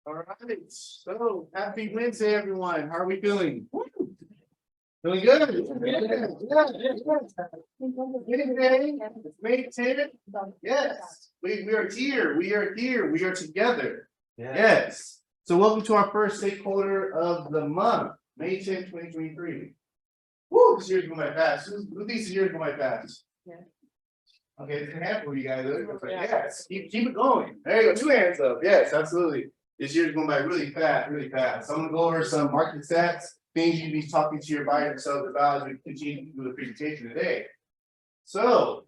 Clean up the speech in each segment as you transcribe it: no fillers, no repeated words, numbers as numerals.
All right, so happy Wednesday, everyone. How are we feeling? Feeling good? Wednesday, it's May 10th. Yes, we are here. We are here. We are together. Yes. So welcome to our first stakeholder of the month, May 10th, 2023. Woo, this year's going by fast. Who thinks this year's going by fast? Yeah. Okay, it's gonna happen for you guys. Yes, keep it going. There you go. 2 hands up. Yes, absolutely. This year's going by really fast, really fast. So I'm gonna go over some market stats, things you'd be talking to your buyers themselves about as we continue to do the presentation today. So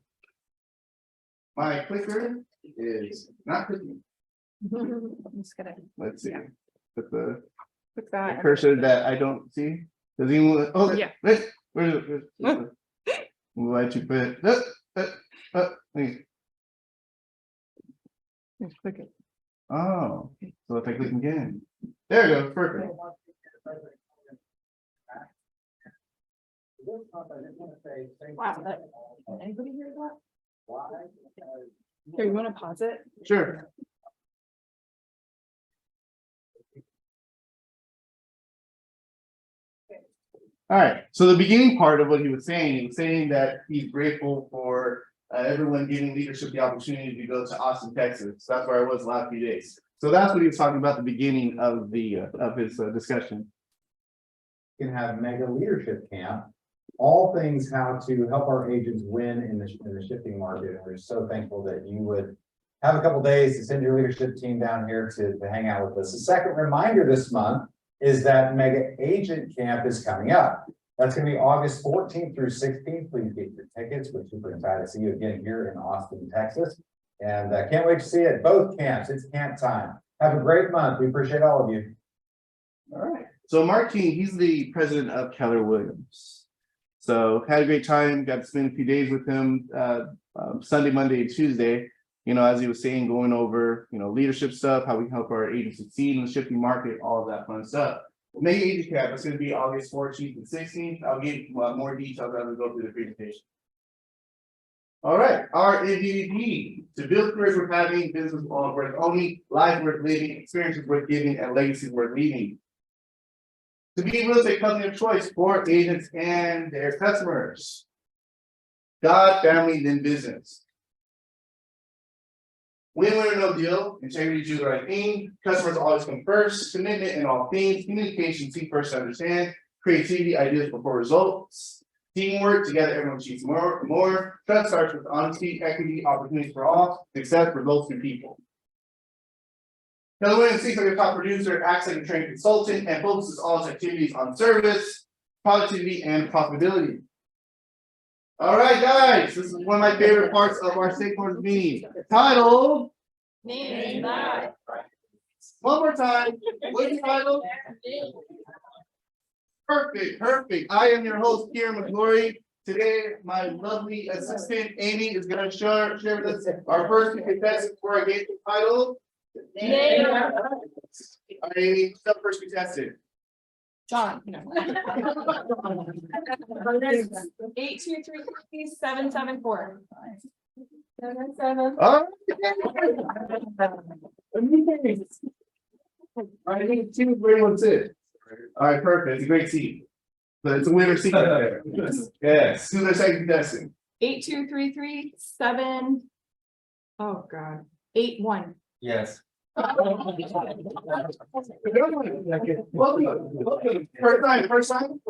my clicker is not clicking. I'm just gonna Let's see. Yeah. Put the put that. cursor that I don't see. Does anyone? Oh, Yeah. Where's why you put? Just click it. Oh, so if I click again, there we go. Perfect. Wow, anybody hear that? Here, you want to pause it? Sure. All right. So the beginning part of what he was saying that he's grateful for everyone giving leadership the opportunity to go to Austin, Texas. So that's where I was the last few days. So that's what he was talking about at the beginning of the of his discussion. Can have mega leadership camp, all things how to help our agents win in the shifting market. And we're so thankful that you would have a couple days to send your leadership team down here to hang out with us. The second reminder this month is that mega agent camp is coming up. That's going to be August 14th through 16th. Please get your tickets. We're super excited to see you again here in Austin, Texas. And can't wait to see you at both camps. It's camp time. Have a great month. We appreciate all of you. All right. So Mark King, he's the president of Keller Williams. So had a great time, got to spend a few days with him Sunday, Monday, and Tuesday, as he was saying, going over, leadership stuff, how we can help our agents succeed in the shifting market, all of that fun stuff. May Agent Camp, it's going to be August 14th and 16th. I'll give more details as we go through the presentation. All right, our MVP, to build careers worth having, business worth owning, life worth living, experiences worth giving, and legacies worth leaving. To be a real estate company of choice for agents and their customers. God, family, then business. Win, win, or no deal. Integrity, do the right thing. Customers always come first. Commitment in all things. Communication, see first to understand. Creativity, ideas before results. Teamwork, together everyone achieves more. Trust starts with honesty, equity, opportunities for all. Success results through people. Keller Williams thinks like a top producer, acts like a trained consultant, and focuses all its activities on service, productivity, and profitability. All right, guys, this is one of my favorite parts of our stakeholders meeting. Titled Name that. One more time. What's the title? Perfect. I am your host, Qierre McGlory. Today, my lovely assistant, Amy, is going to share with us our first contestant for our game title. Name. All right, Amy, who's up first contestant? John. 823-774. 77. All right, team is great. What's it? All right, perfect. It's a great team. So it's a winner seat right there. Yes. Who's our second contestant? 8233-7. Oh God. 81. Yes. Welcome. First time.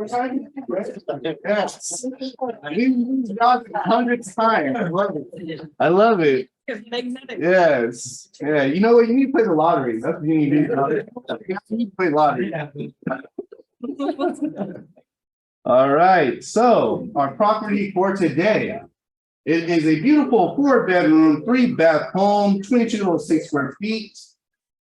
Yes. We've got hundreds of times. I love it. Yes. Yeah. You know what? You need to play the lottery. That's what you need to do. You need to play lottery. All right. So our property for today. It is a beautiful 4-bedroom, 3-bath home, 2206 square feet.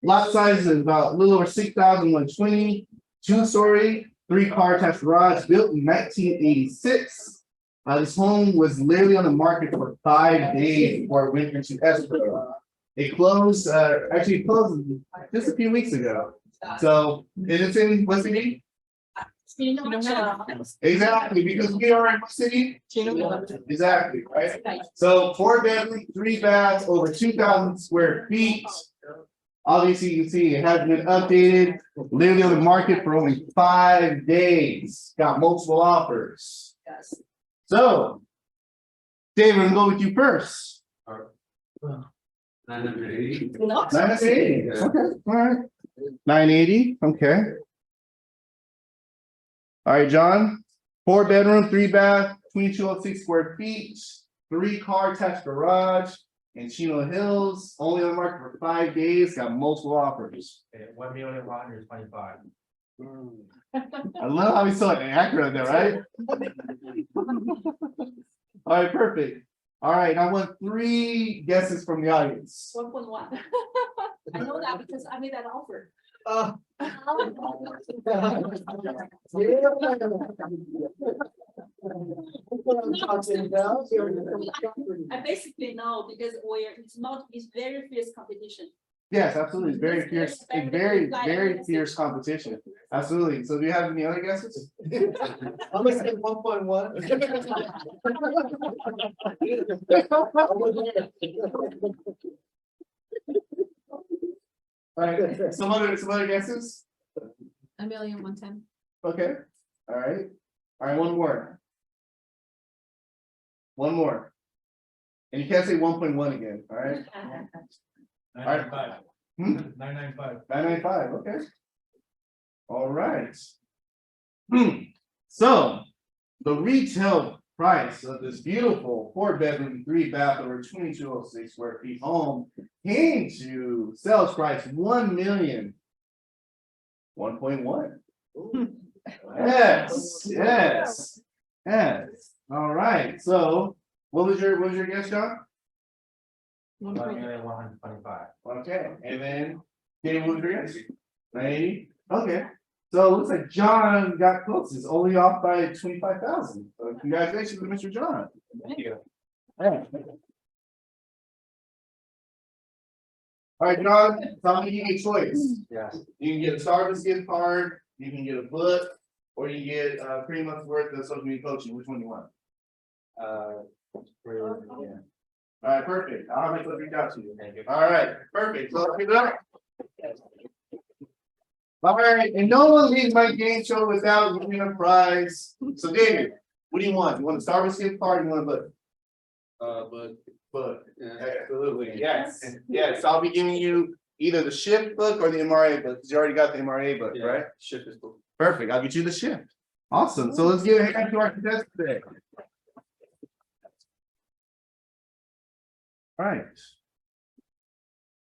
Lot size is about a little over 6,120, 2-story, 3-car attached garage, built in 1986. This home was literally on the market for 5 days before it went into escrow. It closed, actually closed just a few weeks ago. So it is in what city? Exactly, because we are in what city? Exactly, right? So 4-bedroom, 3 baths, over 2,000 square feet. Obviously, you can see it hasn't been updated, literally on the market for only 5 days, got multiple offers. Yes. So, David, I'm gonna go with you first. 980. No. 980, okay, all right. 980, okay. All right, John, 4-bedroom, 3-bath, 2206 square feet, 3-car attached garage in Chino Hills, only on the market for 5 days, got multiple offers. 1,125,000. I love how we saw it accurate there, right? All right, perfect. All right, I want 3 guesses from the audience. 1.1. I know that because I made that offer. I basically know because it's very fierce competition. Yes, absolutely. It's very fierce, it's very fierce competition. Absolutely. So do you have any other guesses? I'm gonna say 1.1. All right, some other guesses? 1,110,000. Okay, all right. All right, one more. One more. And you can't say 1.1 again, all right? 995. Hmm? 995. 995, okay. All right. So the retail price of this beautiful 4-bedroom, 3-bath over 2206 square feet home came to sales price 1,000,000. 1.1. Yes, yes, yes. All right. So what was your guess, John? 1,125,000. Okay, and then David, what was your guess? 90? Okay. So it looks like John got closest, only off by 25,000. So congratulations to Mr. John. Thank you. All right, John, so I'm gonna give you a choice. Yes. You can get a Starbucks gift card, you can get a book, or you get 3 months worth of social media coaching. Which one do you want? Yeah. All right, perfect. I'll make sure to reach out to you. Thank you. All right, perfect. So let's pick it up. All right, and no one leaves my game show without winning a prize. So David, what do you want? You want a Starbucks gift card? Or you want a book? Book. Absolutely. Yes. Yes. I'll be giving you either the shift book or the MRA book, because you already got the MRA book, right? Shift is cool. Perfect. I'll get you the shift. Awesome. So let's give a hand to our contestants today. All right.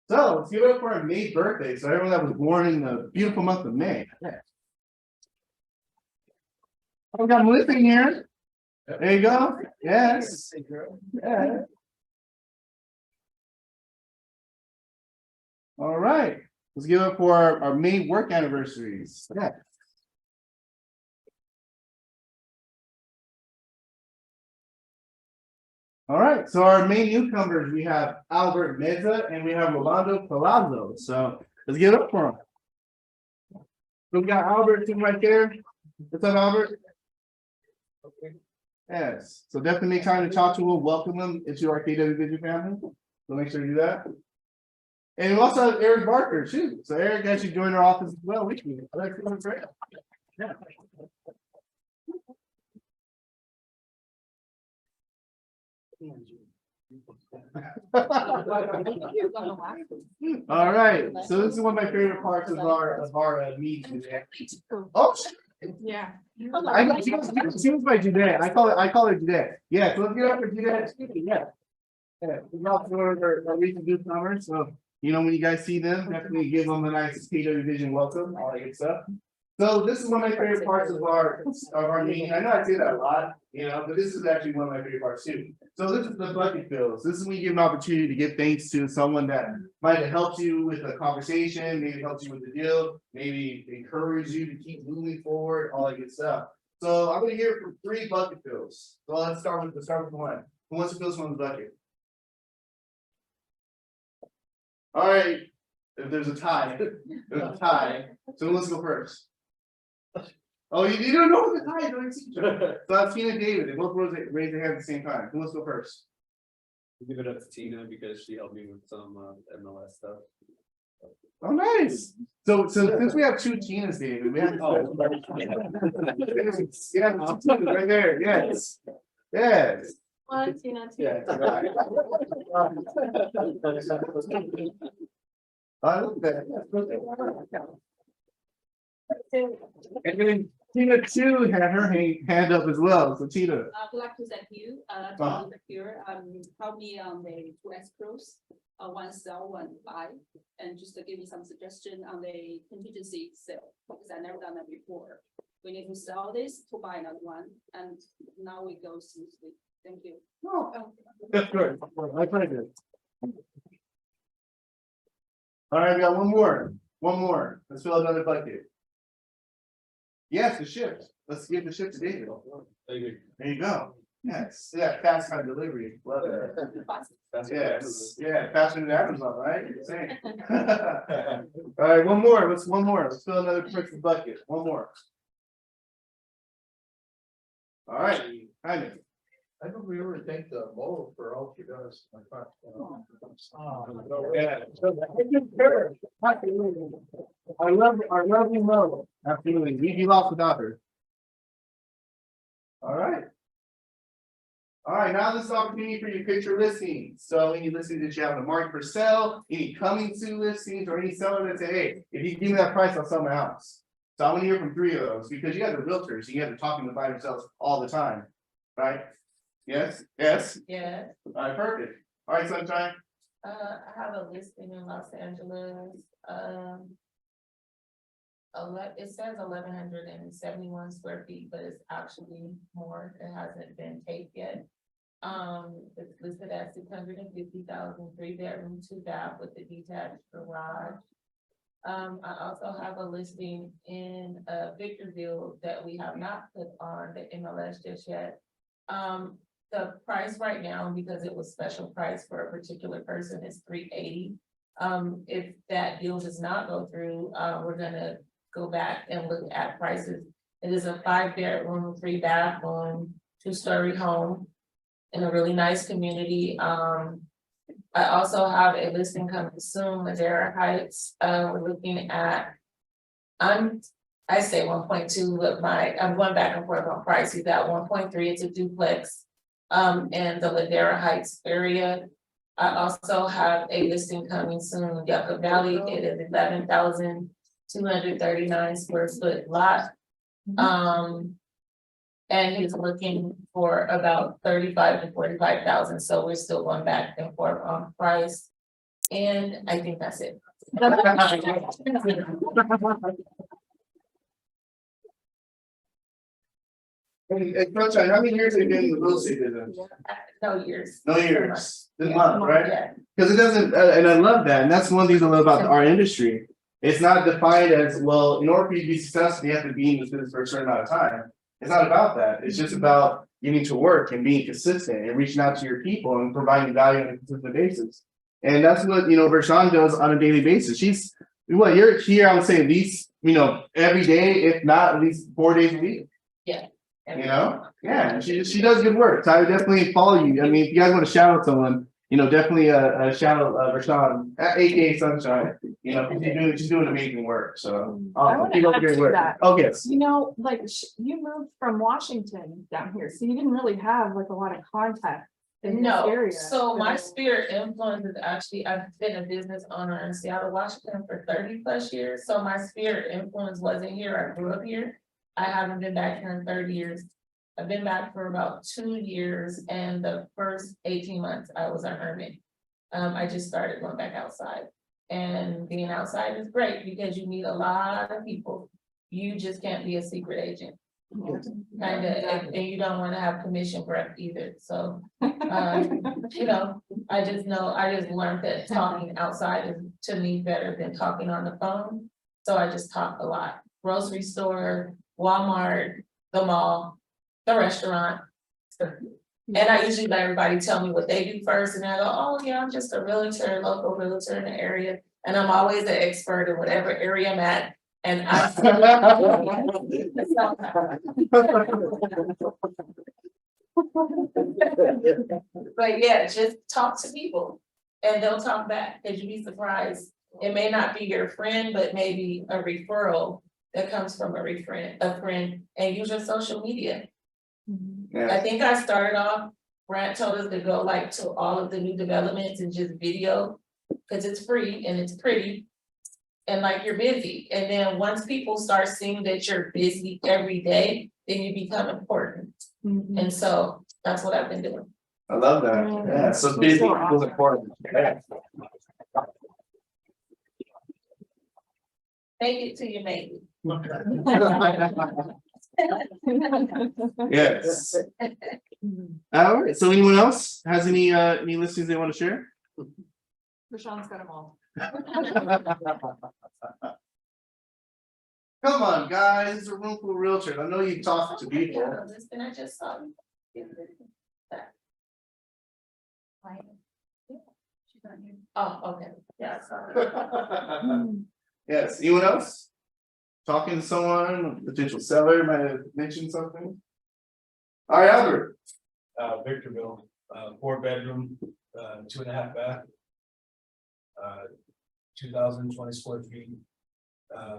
So let's give it up for our May birthday. So everyone that was born in the beautiful month of May. I've got Melissa in here. There you go. Yes. Yeah. All right. Let's give it up for our May work anniversaries. Yeah. All right, so our main newcomers, we have Albert Meza and we have Rolando Palazzo. So let's give it up for them. So we got Albert sitting right there. What's up, Albert? Okay. Yes, so definitely make time to talk to him, welcome him into our KW Vision family. So make sure to do that. And we also have Eric Barker too. So Eric actually joined our office as well. We can. Yeah. All right, so this is one of my favorite parts of our meeting today. Oh, Yeah. I know she was by Jeanette. I call her Jeanette. Yeah, so let's get up for Jeanette. Yeah. Yeah, we're also one of our recent newcomers, so when you guys see them, definitely give them a nice KW Vision welcome, all that good stuff. So this is one of my favorite parts of our meeting. I know I say that a lot, but this is actually one of my favorite parts too. So this is the bucket fills. This is when you give an opportunity to give thanks to someone that might have helped you with a conversation, maybe helped you with the deal, maybe encourage you to keep moving forward, all that good stuff. So I'm gonna hear from 3 bucket fills. So let's start with one. Who wants to fill someone's bucket? All right, if there's a tie, so let's go first. Oh, you don't know what the tie is. So that's Tina and David. They both raise their hand at the same time. Who wants to go first? Give it up to Tina because she helped me with some MLS stuff. Oh, nice. So since we have two Tinas, David, we have. Yeah, right there, yes. Yes. One, Tina, two. Yeah. I love that. And then Tina too had her hand up as well, so Tina. I would like to thank you, Ah. to the Qierre, help me on the two escrows, one sell, one buy, and just to give me some suggestion on the contingency sale, because I never done that before. We need to sell this to buy another one, and now we go smoothly. Thank you. That's good. I tried it. All right, we got one more. Let's fill another bucket. Yes, the shift. Let's give the shift to David. There you go. Yes, yeah, fast time delivery. Love it. Yes, yeah, faster than Amazon, right? Same. All right, one more. Let's fill another person's bucket. One more. All right, Hyman. I don't ever thank the mole for all she does. Yeah. I love you, Mo. Absolutely. We lost without her. All right. All right, now this is opportunity for you to pitch your listings. So any listings that you have in the market for sale, any coming to listings, or any seller that say, hey, if you give me that price, I'll sell my house. So I'm gonna hear from 3 of those because you got the realtors, you got to talking to buyers themselves all the time, right? Yes, yes. Yeah, All right, perfect. All right, Sunshine. I have a listing in Los Angeles, it says 1,171 square feet, but it's actually more, it hasn't been taped yet. It's listed at 650,000, 3-bedroom, 2-bath with a detached garage. I also have a listing in, Victorville that we have not put on the MLS just yet. The price right now, because it was special price for a particular person, is $380. If that deal does not go through, we're gonna go back and look at prices. It is a 5-bedroom, 3-bathroom, 2-story home in a really nice community. I also have a listing coming soon, Madera Heights. We're looking at, I say 1.2, but I'm going back and forth on price. You got 1.3, it's a duplex. In the Ladera Heights area. I also have a listing coming soon, Yucca Valley. It is 11,239 square foot lot. And he's looking for about 35 to 45,000. So we're still going back and forth on price. And I think that's it. And Sunshine, how many years have you been in the real estate business? No years. No years. This month, right? Yeah. Because it doesn't, and I love that, and that's one of the things I love about our industry. It's not defined as, well, in order for you to be successful, you have to be in this business for a certain amount of time. It's not about that. It's just about getting to work and being consistent and reaching out to your people and providing value on a consistent basis. And that's what, Vershawn does on a daily basis. You're here, I would say at least, every day, if not at least 4 days a week. Yeah. Yeah, she does good work. So I would definitely follow you. I mean, if you guys want to shout out someone, definitely shout out Rashawn, aka Sunshine. She's doing amazing work. So I wanna keep up add great to work. that. Oh, yes. Like you moved from Washington down here, so you didn't really have like a lot of contact in this No, area. so my spirit influence is actually, I've been a business owner in Seattle, Washington for 30+ years. So my spirit influence wasn't here. I grew up here. I haven't been back here in 30 years. I've been back for about 2 years, and the first 18 months I was a hermit. I just started going back outside, and being outside is great because you meet a lot of people. You just can't be a secret agent. Kind of, and you don't want to have commission breath either. So, I just learned that talking outside is to me better than talking on the phone. So I just talk a lot. Grocery store, Walmart, the mall, the restaurant. And I usually let everybody tell me what they do first, and I go, oh yeah, I'm just a realtor, local realtor in the area. And I'm always an expert in whatever area I'm at. And but yeah, just talk to people and they'll talk back, because you'd be surprised It may not be your friend, but maybe a referral that comes from a friend, and use your social media. I Yeah, think I started off, Brad told us to go like to all of the new developments and just video, cause it's free and it's pretty. And like you're busy, and then once people start seeing that you're busy every day, then you become important. And so that's what I've been doing. I love that. Yeah, so busy was important. Yeah. Make it to your maybe. Yes. All right, so anyone else has any listings they want to share? Rashawn's got them all. Come on, guys, it's a room full of realtors. I know you talk to people. Listen, I just saw you. Oh, okay, yeah, sorry. Yes, anyone else? Talking to someone, potential seller might have mentioned something. All right, Albert. Victorville, 4-bedroom, 2.5 bath. 2,020 square feet.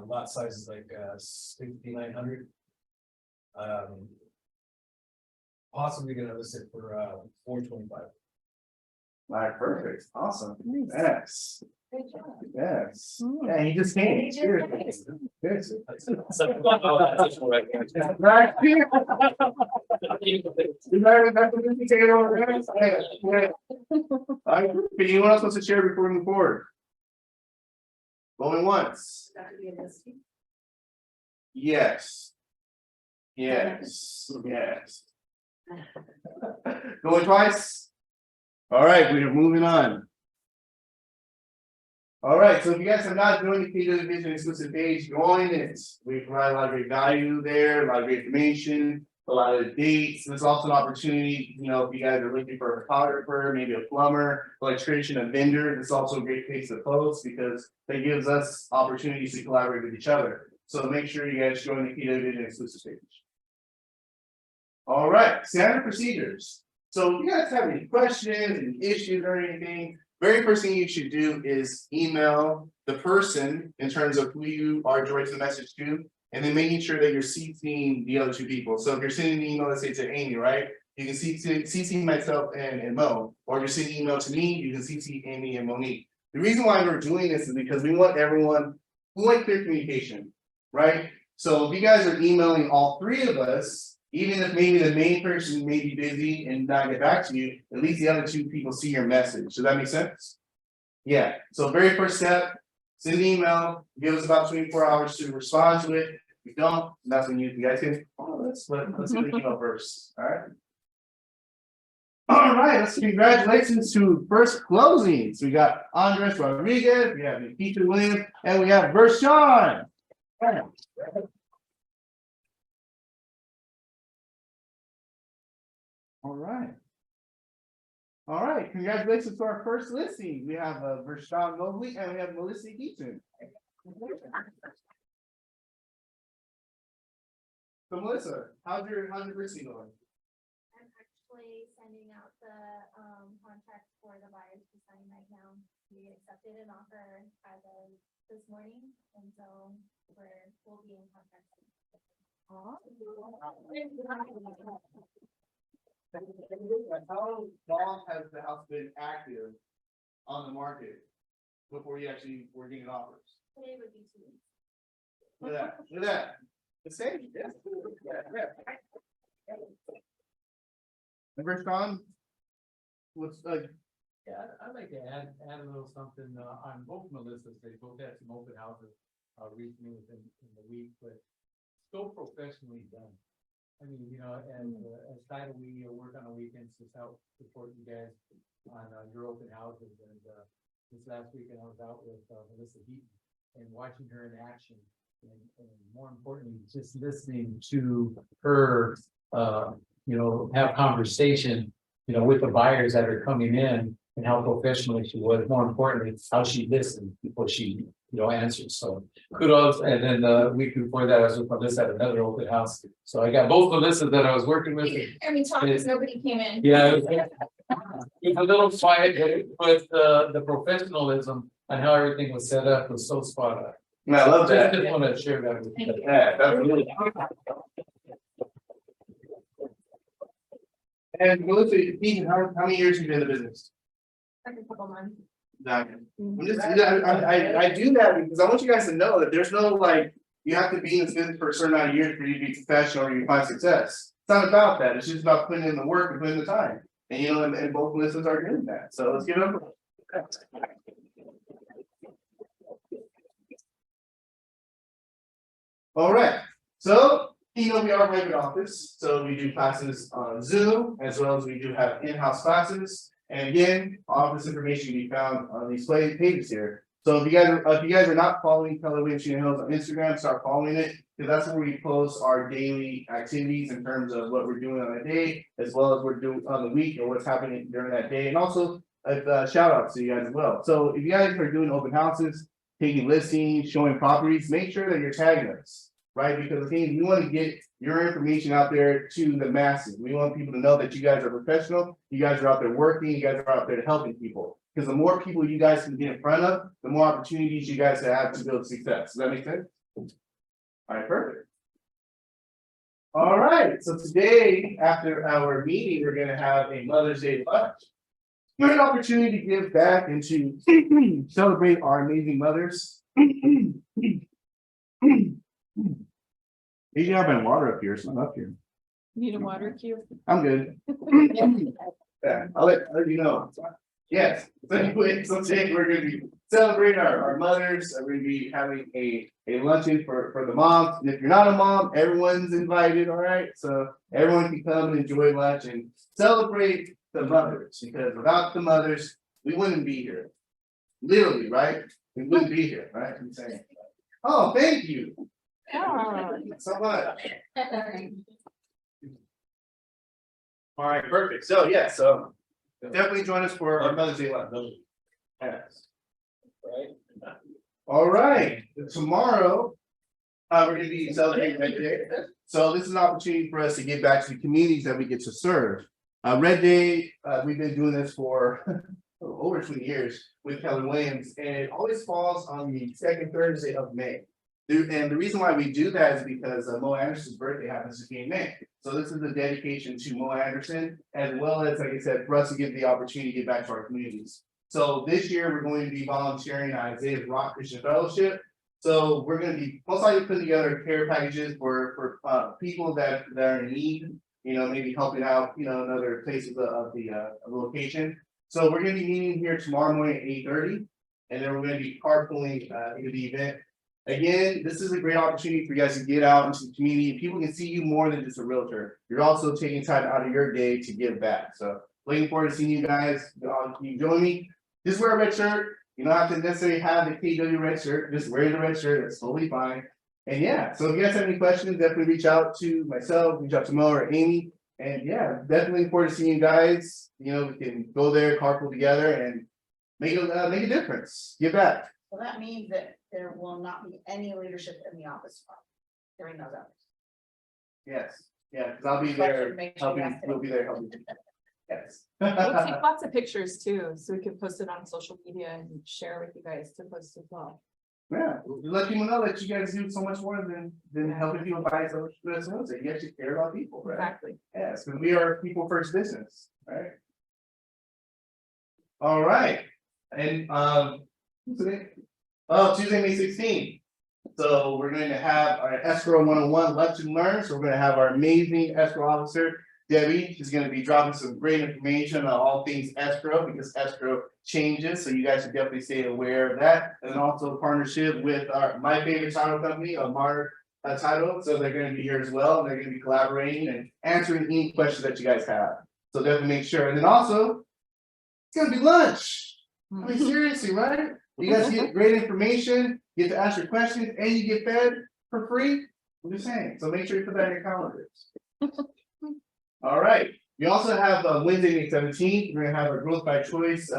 Lot size is like 6,900. Possibly gonna list it for 425. All right, perfect, awesome, yes, Good job. yes, yeah, he just came. He just Seriously. Seriously. Right. Right here. You better take it over there. Yeah. All right, anyone else wants to share before we move forward? Going once. Yes. Yes, yes. Going twice? All right, we're moving on. All right, so if you guys have not joined the Qierre Division exclusive page, join it. We provide a lot of great value there, a lot of great information, a lot of dates. There's also an opportunity, you know, if you guys are looking for a photographer, maybe a plumber, electrician, a vendor, it's also a great place to post because that gives us opportunities to collaborate with each other. So make sure you guys join the Qierre Division exclusive page. All right, standard procedures. So if you guys have any questions, any issues or anything, very first thing you should do is email the person in terms of who you are directing the message to, and then making sure that you're CCing the other two people. So if you're sending an email, let's say to Amy, right? You can CC myself and Mo, or if you're sending an email to me, you can CC Amy and Monique. The reason why we're doing this is because we want everyone, we want clear communication, right? So if you guys are emailing all three of us, even if maybe the main person may be busy and not get back to you, at least the other two people see your message. Does that make sense? Yeah, so very first step, send an email, give us about 24 hours to respond to it. If you don't, that's when you guys can, let's do the email first, all right? All right, let's congratulations to first closings. We got Andres Rodriguez, we have Peter Williams, and we have Vershawn. All right. All right, congratulations to our first listing. We have Vershawn Mobley and we have Melissa Eaton. So Melissa, how's your listing going? I'm actually sending out the contract for the buyers to sign right now. We accepted an offer as of this morning, and so we'll be in contact. How long has the house been active on the market before you actually were getting offers? Today would be 2 weeks. Look at that, look at that. The same, yes. And Vershawn, what's Yeah, I'd like to add a little something on both Melissa's. They both had some open houses recently within the week, but so professionally done. I mean, you know, as title, we work on the weekends to help support you guys on your open houses. And this last weekend I was out with Melissa Heaton and watching her in action, and more importantly, just listening to her, you know, have conversation, you know, with the buyers that are coming in. and how professional she was. More importantly, how she listened before she, answered. So kudos. And then the week before that, I was with Melissa at another open house. So I got both Melissas that I was working with. I mean, talk, because nobody came in. Yeah. It's a little quiet, but the professionalism and how everything was set up was so spot on. And I love I that. just want to share that with you. Yeah, that's really. And Melissa, Ethan, how many years have you been in the business? Like a couple months. Exactly. I'm just, I do that because I want you guys to know that there's no like, you have to be in this business for a certain amount of years for you to be professional or you find success. It's not about that. It's just about putting in the work and putting in the time. And and both Melissas are doing that. So let's give it up. All right. So, we are a private office. So we do classes on Zoom as well as we do have in-house classes. And again, all this information can be found on these pages here. So if you guys are not following Keller Williams Hills on Instagram, start following it because that's where we post our daily activities in terms of what we're doing on a day, as well as we're doing on the week or what's happening during that day, and also shout outs to you guys as well. So if you guys are doing open houses, taking listings, showing properties, make sure that you're tagging us, right? Because the thing is, we want to get your information out there to the masses. We want people to know that you guys are professional, you guys are out there working, you guys are out there helping people. Because the more people you guys can get in front of, the more opportunities you guys have to build success. Does that make sense? All right, perfect. All right, so today, after our meeting, we're gonna have a Mother's Day lunch. Good opportunity to give back and to celebrate our amazing mothers. You have my water up here, so I'm up here. Need a water cue? I'm good. Yeah, I'll let you know. Yes, so anyway, so today we're gonna be celebrating our mothers. We're gonna be having a luncheon for the moms. And if you're not a mom, everyone's invited, all right? So everyone can come and enjoy lunch and celebrate the mothers, because without the mothers, we wouldn't be here. Literally, right? We wouldn't be here, right? I'm saying. Oh, thank you so much. All right, perfect. So yeah, so definitely join us for our Mother's Day lunch. Yes. Right. All right. Tomorrow, we're gonna be celebrating Red Day. So this is an opportunity for us to give back to the communities that we get to serve. Red Day, we've been doing this for over 20 years with Keller Williams, and it always falls on the second Thursday of May. And the reason why we do that is because Mo Anderson's birthday happens to be in May. So this is a dedication to Mo Anderson, as well as, like I said, for us to give the opportunity to get back to our communities. So this year, we're going to be volunteering at Isaiah's Rock Christian Fellowship. So we're going to be most likely putting together care packages for people that are in need, maybe helping out, in other places of the location. So we're going to be meeting here tomorrow morning at 8:30, and then we're going to be carpooling into the event. Again, this is a great opportunity for you guys to get out into the community. People can see you more than just a realtor. You're also taking time out of your day to give back. So looking forward to seeing you guys. Can you join me? Just wear a red shirt. You don't have to necessarily have the KW red shirt. Just wear the red shirt. That's totally fine. And yeah, so if you guys have any questions, definitely reach out to myself, reach out to Mo or Amy. And yeah, definitely looking forward to seeing you guys. We can go there, carpool together, and make a difference. Give back. So that means that there will not be any leadership in the office during those hours. Yes, yeah, because I'll be there Make sure you helping, ask it. we'll be there helping. Yes. We'll take lots of pictures too, so we can post it on social media and share with you guys to post as well. Yeah, let people know that you guys do so much more than helping people buy so much good stuff. You actually care about people, right? Exactly. Yes, because we are people first business, right? All right, and what's today? Oh, Tuesday, May 16th. So we're going to have our escrow 101 lunch and learn. So we're going to have our amazing escrow officer, Debbie. She's going to be dropping some great information on all things escrow, because escrow changes. So you guys should definitely stay aware of that. And then also partnership with my favorite title company, Amar Title. So they're going to be here as well. And they're going to be collaborating and answering any questions that you guys have. So definitely make sure. And then also, it's going to be lunch. I mean, seriously, right? You guys get great information, get to ask your questions, and you get fed for free. I'm just saying. So make sure you put that in your calendars. All right. We also have Wednesday, May 17th, we're gonna have our Growth by Choice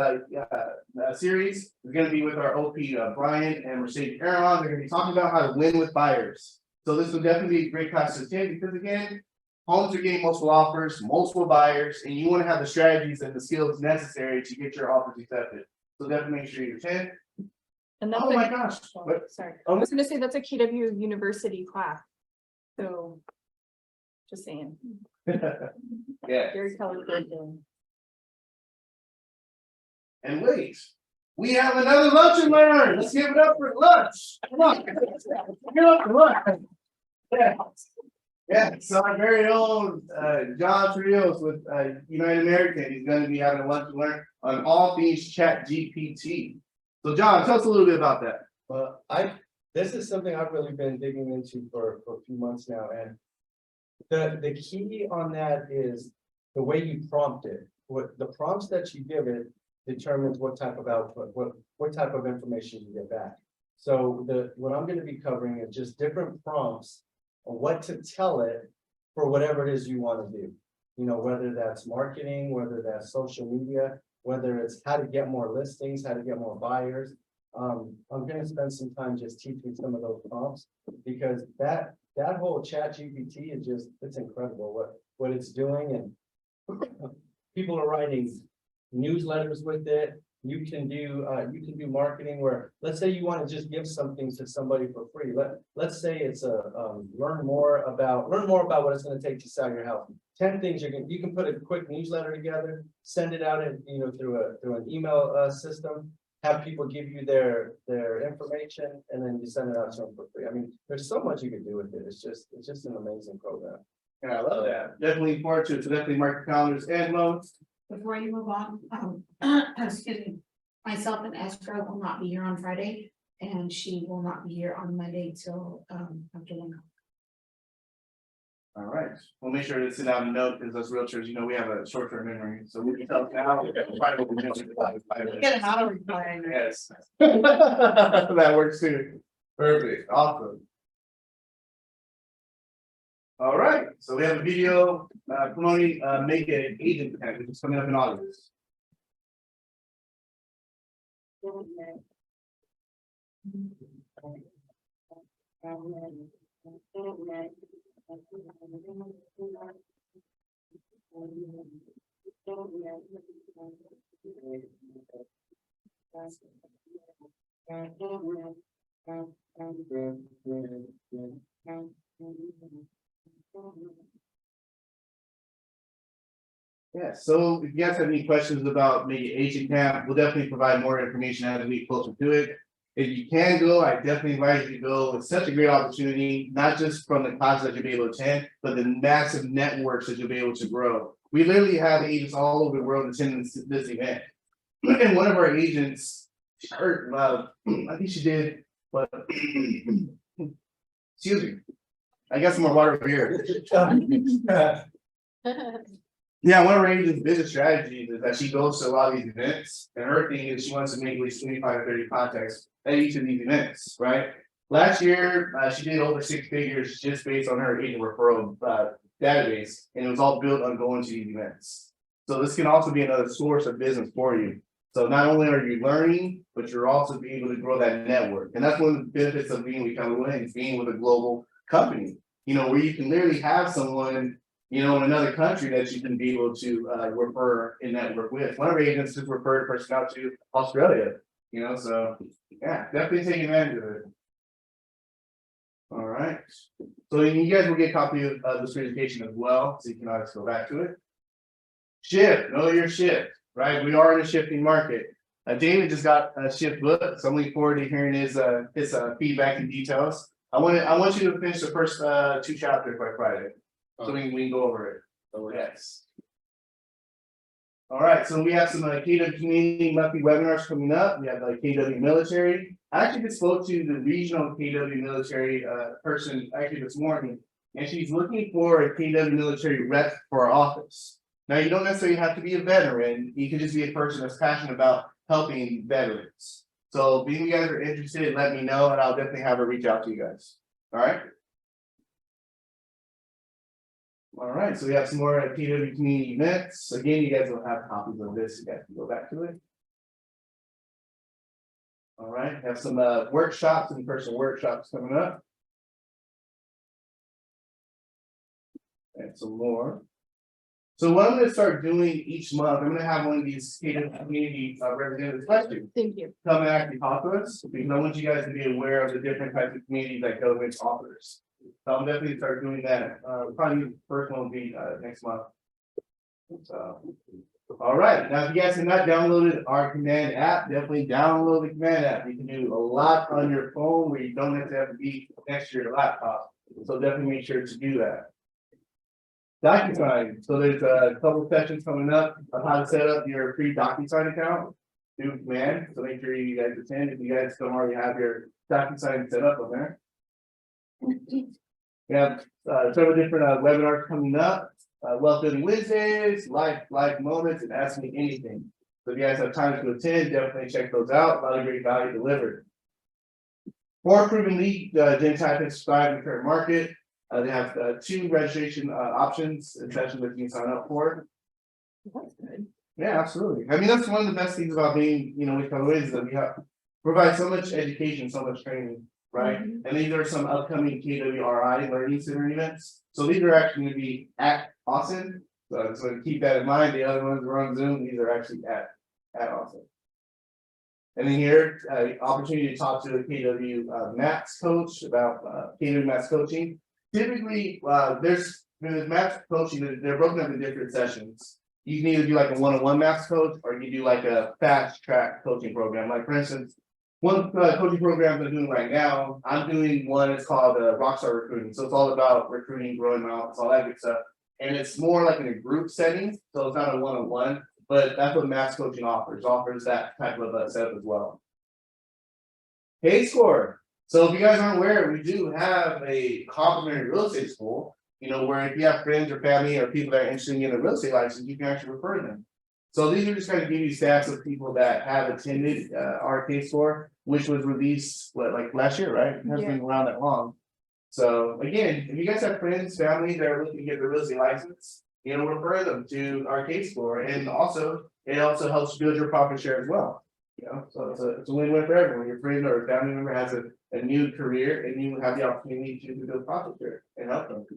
series. We're gonna be with our OP Brian and Mercedes Aaron. They're gonna be talking about how to win with buyers. So this will definitely be a great class to attend because again, homes are getting multiple offers, multiple buyers, and you want to have the strategies and the skills necessary to get your offers accepted. So definitely make sure you attend. And that's Oh my gosh. sorry, I Oh. was gonna say that's a KW University class. So. Just saying, Yeah, very colorful. and wait, we have another lunch and learn. Let's give it up for lunch. Come on. Give it up for lunch. Yeah. Yeah, so our very own John Trios with United American, he's gonna be having a lunch and learn on all things Chat GPT. So John, tell us a little bit about that. Well, this is something I've really been digging into for a few months now, and the key on that is the way you prompt it. What the prompts that you give it determines what type of output, what type of information you get back. So what I'm going to be covering is just different prompts on what to tell it for whatever it is you want to do. You know, whether that's marketing, whether that's social media, whether it's how to get more listings, how to get more buyers. I'm going to spend some time just teaching some of those prompts because that whole Chat GPT is just, it's incredible what it's doing, and people are writing newsletters with it. You can do marketing where, let's say you want to just give something to somebody for free. Let's say it's learn more about what it's going to take to sell your house. 10 things you can put a quick newsletter together, send it out and through an email system. Have people give you their information, and then you send it out to them for free. I mean, there's so much you can do with it. It's just an amazing program. Yeah, I love that. Definitely forward to it. So definitely mark your calendars and loans. Before you move on, excuse me, myself and Esther will not be here on Friday, and she will not be here on Monday till after 1 o'clock. All right, we'll make sure to send out a note because as realtors, we have a short-term memory, so we can tell now. Get an auto reply. Yes. That works too. Perfect, awesome. All right, so we have a video promoting Make It Agent Connect, which is coming up in August. Yeah, so if you guys have any questions about maybe Agent Camp, we'll definitely provide more information as we get closer to it. If you can go, I definitely invite you to go. It's such a great opportunity, not just from the classes that you'll be able to attend, but the massive networks that you'll be able to grow. We literally have agents all over the world attending this event. And one of our agents, I think she did, but excuse me. I got some more water over here. Yeah, one of our agents' business strategies is that she goes to a lot of these events, and her thing is she wants to make at least 25 or 30 contacts at each of these events, right? Last year, she did over 6 figures just based on her agent referral database, and it was all built on going to these events. So this can also be another source of business for you. So not only are you learning, but you're also being able to grow that network. And that's one of the benefits of being with Keller Williams, being with a global company, where you can literally have someone in another country that you can be able to refer and network with. One of our agents just referred a person out to Australia, so yeah, definitely take advantage of it. All right, so you guys will get a copy of this presentation as well, so you can always go back to it. Shift, know your shift, right? We are in a shifting market. David just got a shift book, so I'm looking forward to hearing his feedback and details. I want you to finish the first 2 chapters by Friday. So we can go over it. So yes. All right, so we have some KW community monthly webinars coming up. We have KW military. I actually just spoke to the regional KW military person actually this morning, and she's looking for a KW military rep for our office. Now you don't necessarily have to be a veteran. You can just be a person that's passionate about helping veterans. So if you guys are interested, let me know, and I'll definitely have her reach out to you guys. All right. All right, so we have some more PW community events. Again, you guys will have copies of this. You guys can go back to it. All right, have some workshops, in-person workshops coming up. And some more. So what I'm gonna start doing each month, I'm gonna have one of these community representatives questions Thank you. come and actually talk to us, because I want you guys to be aware of the different types of communities that Government offers. So I'm definitely start doing that, probably the first one will be next month. So, all right, now if you guys have not downloaded our command app, definitely download the command app. You can do a lot on your phone where you don't have to be next to your laptop. So definitely make sure to do that. DocuSign, so there's a couple sessions coming up of how to set up your free DocuSign account. Through command, so make sure you guys attend if you guys don't already have your DocuSign set up on there. We have several different webinars coming up, Wealth Building Wednesdays, live moments, and Ask Me Anything. So if you guys have time to attend, definitely check those out. A lot of great value delivered. For proven lead, gen type and subscribe in the current market. They have 2 registration options and sessions that you can sign up for. That's good. Yeah, absolutely. I mean, that's one of the best things about being, with Qierre is that we have provide so much education, so much training, right? And these are some upcoming KWRI learning center events. So these are actually going to be at Austin. So keep that in mind. The other ones are on Zoom. These are actually at Austin. And then here, opportunity to talk to a KW Max coach about KW Max coaching. Typically, there's Max coaching, they're broken up in different sessions. You can either do like a one-on-one max coach, or you can do like a fast track coaching program. Like for instance, one coaching program I'm doing right now, I'm doing one, it's called Rockstar Recruiting. So it's all about recruiting, growing mouths, all that good stuff. And it's more like in a group setting, so it's not a one-on-one, but that's what max coaching offers that type of setup as well. K-Score. So if you guys aren't aware, we do have a complimentary real estate school. Where if you have friends or family or people that are interested in a real estate license, you can actually refer them. So these are just kind of give you stats of people that have attended our K-Score, which was released like last year, right? It hasn't been around that long. So again, if you guys have friends, family that are looking to get the real estate license, refer them to our K-Score, and also it also helps build your profit share as well. So it's a win-win for everyone. Your friend or family member has a new career, and you have the opportunity to build profit share and help them.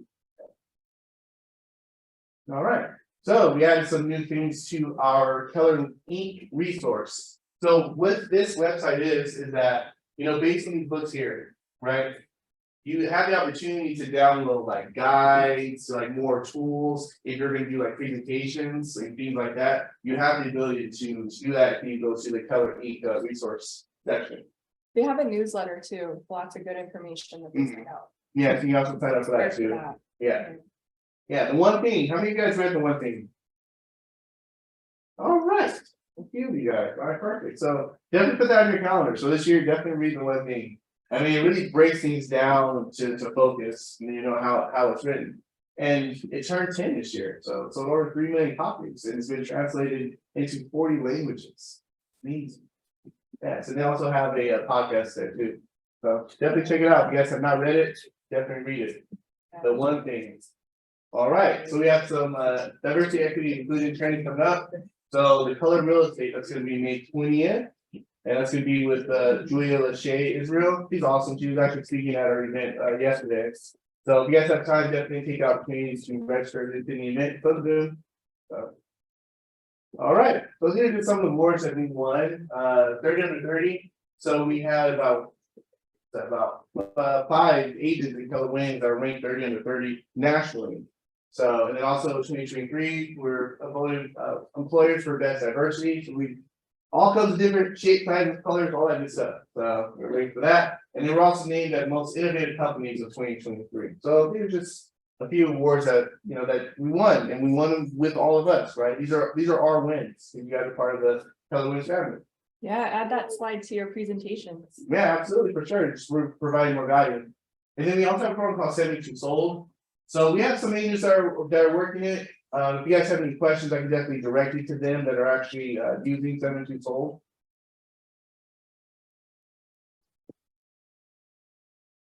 All right, so we added some new things to our Keller Inc. resource. So what this website is that, basically books here, right? You have the opportunity to download like guides, like more tools. If you're going to do like presentations and things like that, you have the ability to do that if you go to the Keller Inc. Resource section. They have a newsletter too, lots of good information that they send out. Yeah, so you can also sign up for that too. Yeah. Yeah, the one thing. How many of you guys read the one thing? All right. A few of you guys. All right, perfect. So definitely put that on your calendar. So this year, definitely read the one thing. I mean, it really breaks things down to focus, how it's written. And it turned 10 this year. So it's over 3 million copies, and it's been translated into 40 languages. Amazing. Yeah, so they also have a podcast there too. So definitely check it out. If you guys have not read it, definitely read it. The one thing. All right, so we have some diversity, equity, inclusion training coming up. So the Colored Real Estate, that's going to be May 20th. And that's going to be with Julia Lachey Israel. She's awesome. She was actually speaking at our event yesterday. So if you guys have time, definitely take opportunities to register to the event. All right, so these are just some of the awards that we won. 30 under 30. So we had about 5 agents in Keller Williams that are ranked 30 under 30 nationally. So, and then also 2023, we're voted employers for best diversity. So we all kinds of different shapes, sizes, colors, all that good stuff. So we're ready for that. And then we're also named as most innovative companies of 2023. So these are just a few awards that that we won, and we won them with all of us, right? These are our wins. You guys are part of the Keller Williams family. Yeah, add that slide to your presentations. Yeah, absolutely, for sure. We're providing more value. And then we also have a program called 72 Sold. So we have some agents that are working it. If you guys have any questions, I can definitely direct you to them that are actually using 72 Sold.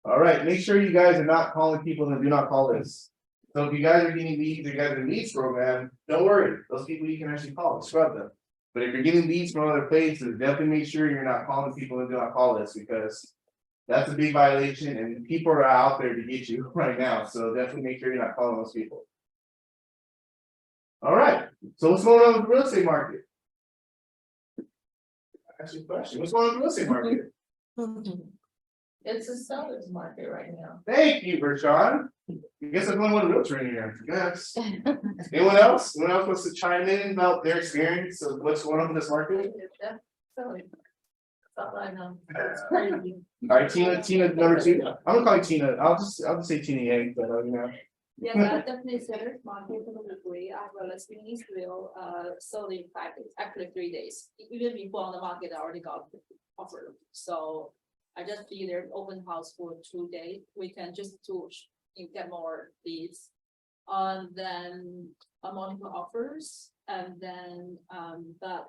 All right, make sure you guys are not calling people that do not call this. So if you guys are getting leads, you guys are in leads program, don't worry, those people you can actually call and scrub them. But if you're getting leads from other places, definitely make sure you're not calling people and do not call this, because that's a big violation and people are out there to get you right now, so definitely make sure you're not calling those people. All right, so what's going on with the real estate market? Ask you a question, what's going on with the real estate market? It's a seller's market right now. Thank you, Vershawn. I guess I'm the only one realtor in here, yes. Anyone else? Anyone else wants to chime in about their experience of what's going on in this market? That's all I know. It's crazy. All right, Tina, number 2. I'm gonna call you Tina. I'll just say Tina Yang, but you know. Yes, definitely seller's market for the degree, as well as in Israel, sold in 5 days, actually 3 days. Even before on the market, I already got offered. So I just be there open house for 2 days. We can just to get more leads. And then multiple offers, and then but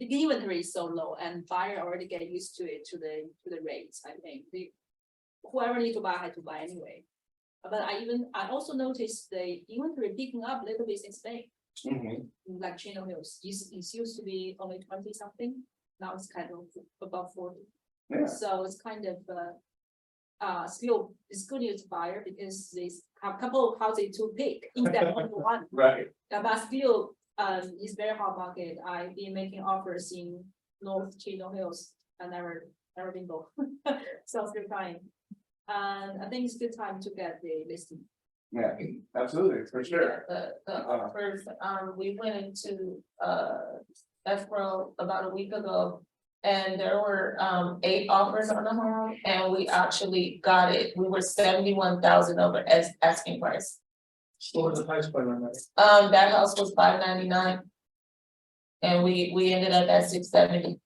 the inventory is so low, and buyer already get used to it, to the rates. I think whoever need to buy had to buy anyway. But I also noticed the inventory picking up a little bit in Spain, like Chino Hills. It used to be only 20 something. Now it's kind of above 40. Yeah. So it's kind of still it's good news buyer, because they have a couple of houses to pick instead of one. Right. But still, it's very hard market. I've been making offers in North Chino Hills. I never been both. So still trying. And I think it's a good time to get the listing. Yeah, absolutely, for sure. The offers, we went into escrow about a week ago. And there were 8 offers on the home, and we actually got it. We were 71,000 over as asking price. What was the price point on that? That house was $599. And we ended up at $670.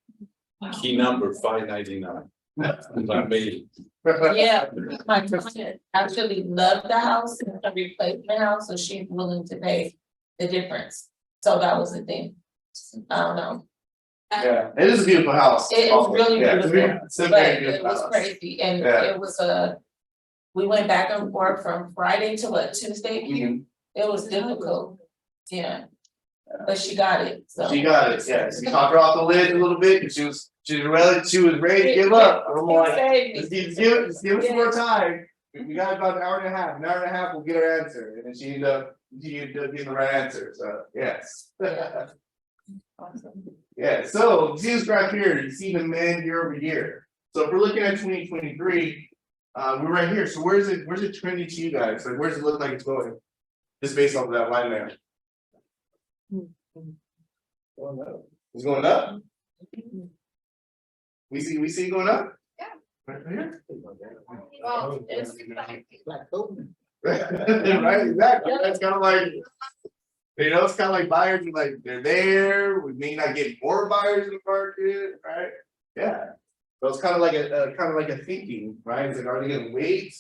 Key number 599. I made it. Yeah, my client actually loved the house, it's a replacement house, so she's willing to pay the difference. So that was the thing. I don't know. Yeah, it is a beautiful house. It was really Yeah, beautiful, it's a but very it beautiful was house. crazy, and Yeah. it was we went back and forth from Friday to Tuesday. Mhm. It was difficult, yeah, but she got it, so. She got it, yes. We talked her off the lid a little bit, because she was ready to give up. I'm like, just give us some more time. We got about an hour and a half, we'll get her answer, and then she ended up getting the right answer, so, yes. Awesome. Yeah, so see this graph here, you see the demand year over year. So if we're looking at 2023, we're right here. So where's it trending to you guys? Like, where does it look like it's going? Just based off of that line there. It's going up? We see it going up? Yeah. Right here? Well, it's Right, exactly. That's kind of like, it's kind of like buyers are like, they're there. We may not get more buyers in the market, right? Yeah. So it's kind of like a thinking, right? It's like, are they gonna wait?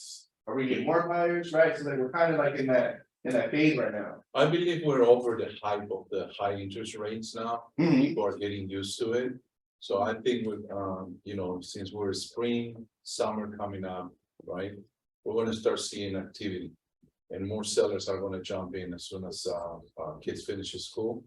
Are we getting more buyers, right? So like we're kind of like in that phase right now. I believe we're over the hype of the high interest rates now. People are getting used to it. So I think with, since we're spring, summer coming up, right? We're gonna start seeing activity. And more sellers are gonna jump in as soon as kids finish school.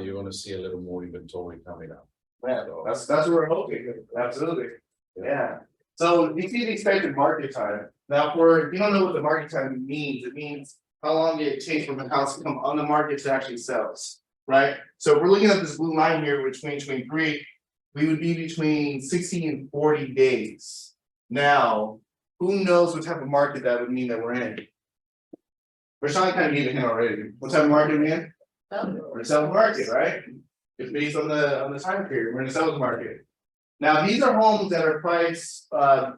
You're gonna see a little more inventory coming up. Yeah, that's what we're hoping. Absolutely. Yeah. So you see the expected market time. Now, if you don't know what the market time means, it means how long it takes for the house to come on the market to actually sells, right? So if we're looking at this blue line here with 2023, we would be between 60 and 40 days. Now, who knows what type of market that would mean that we're in? Rashawn kind of gave it hint already. What type of market are we in? We're in a seller's market, right? It's based on the time period. We're in a seller's market. Now, these are homes that are priced,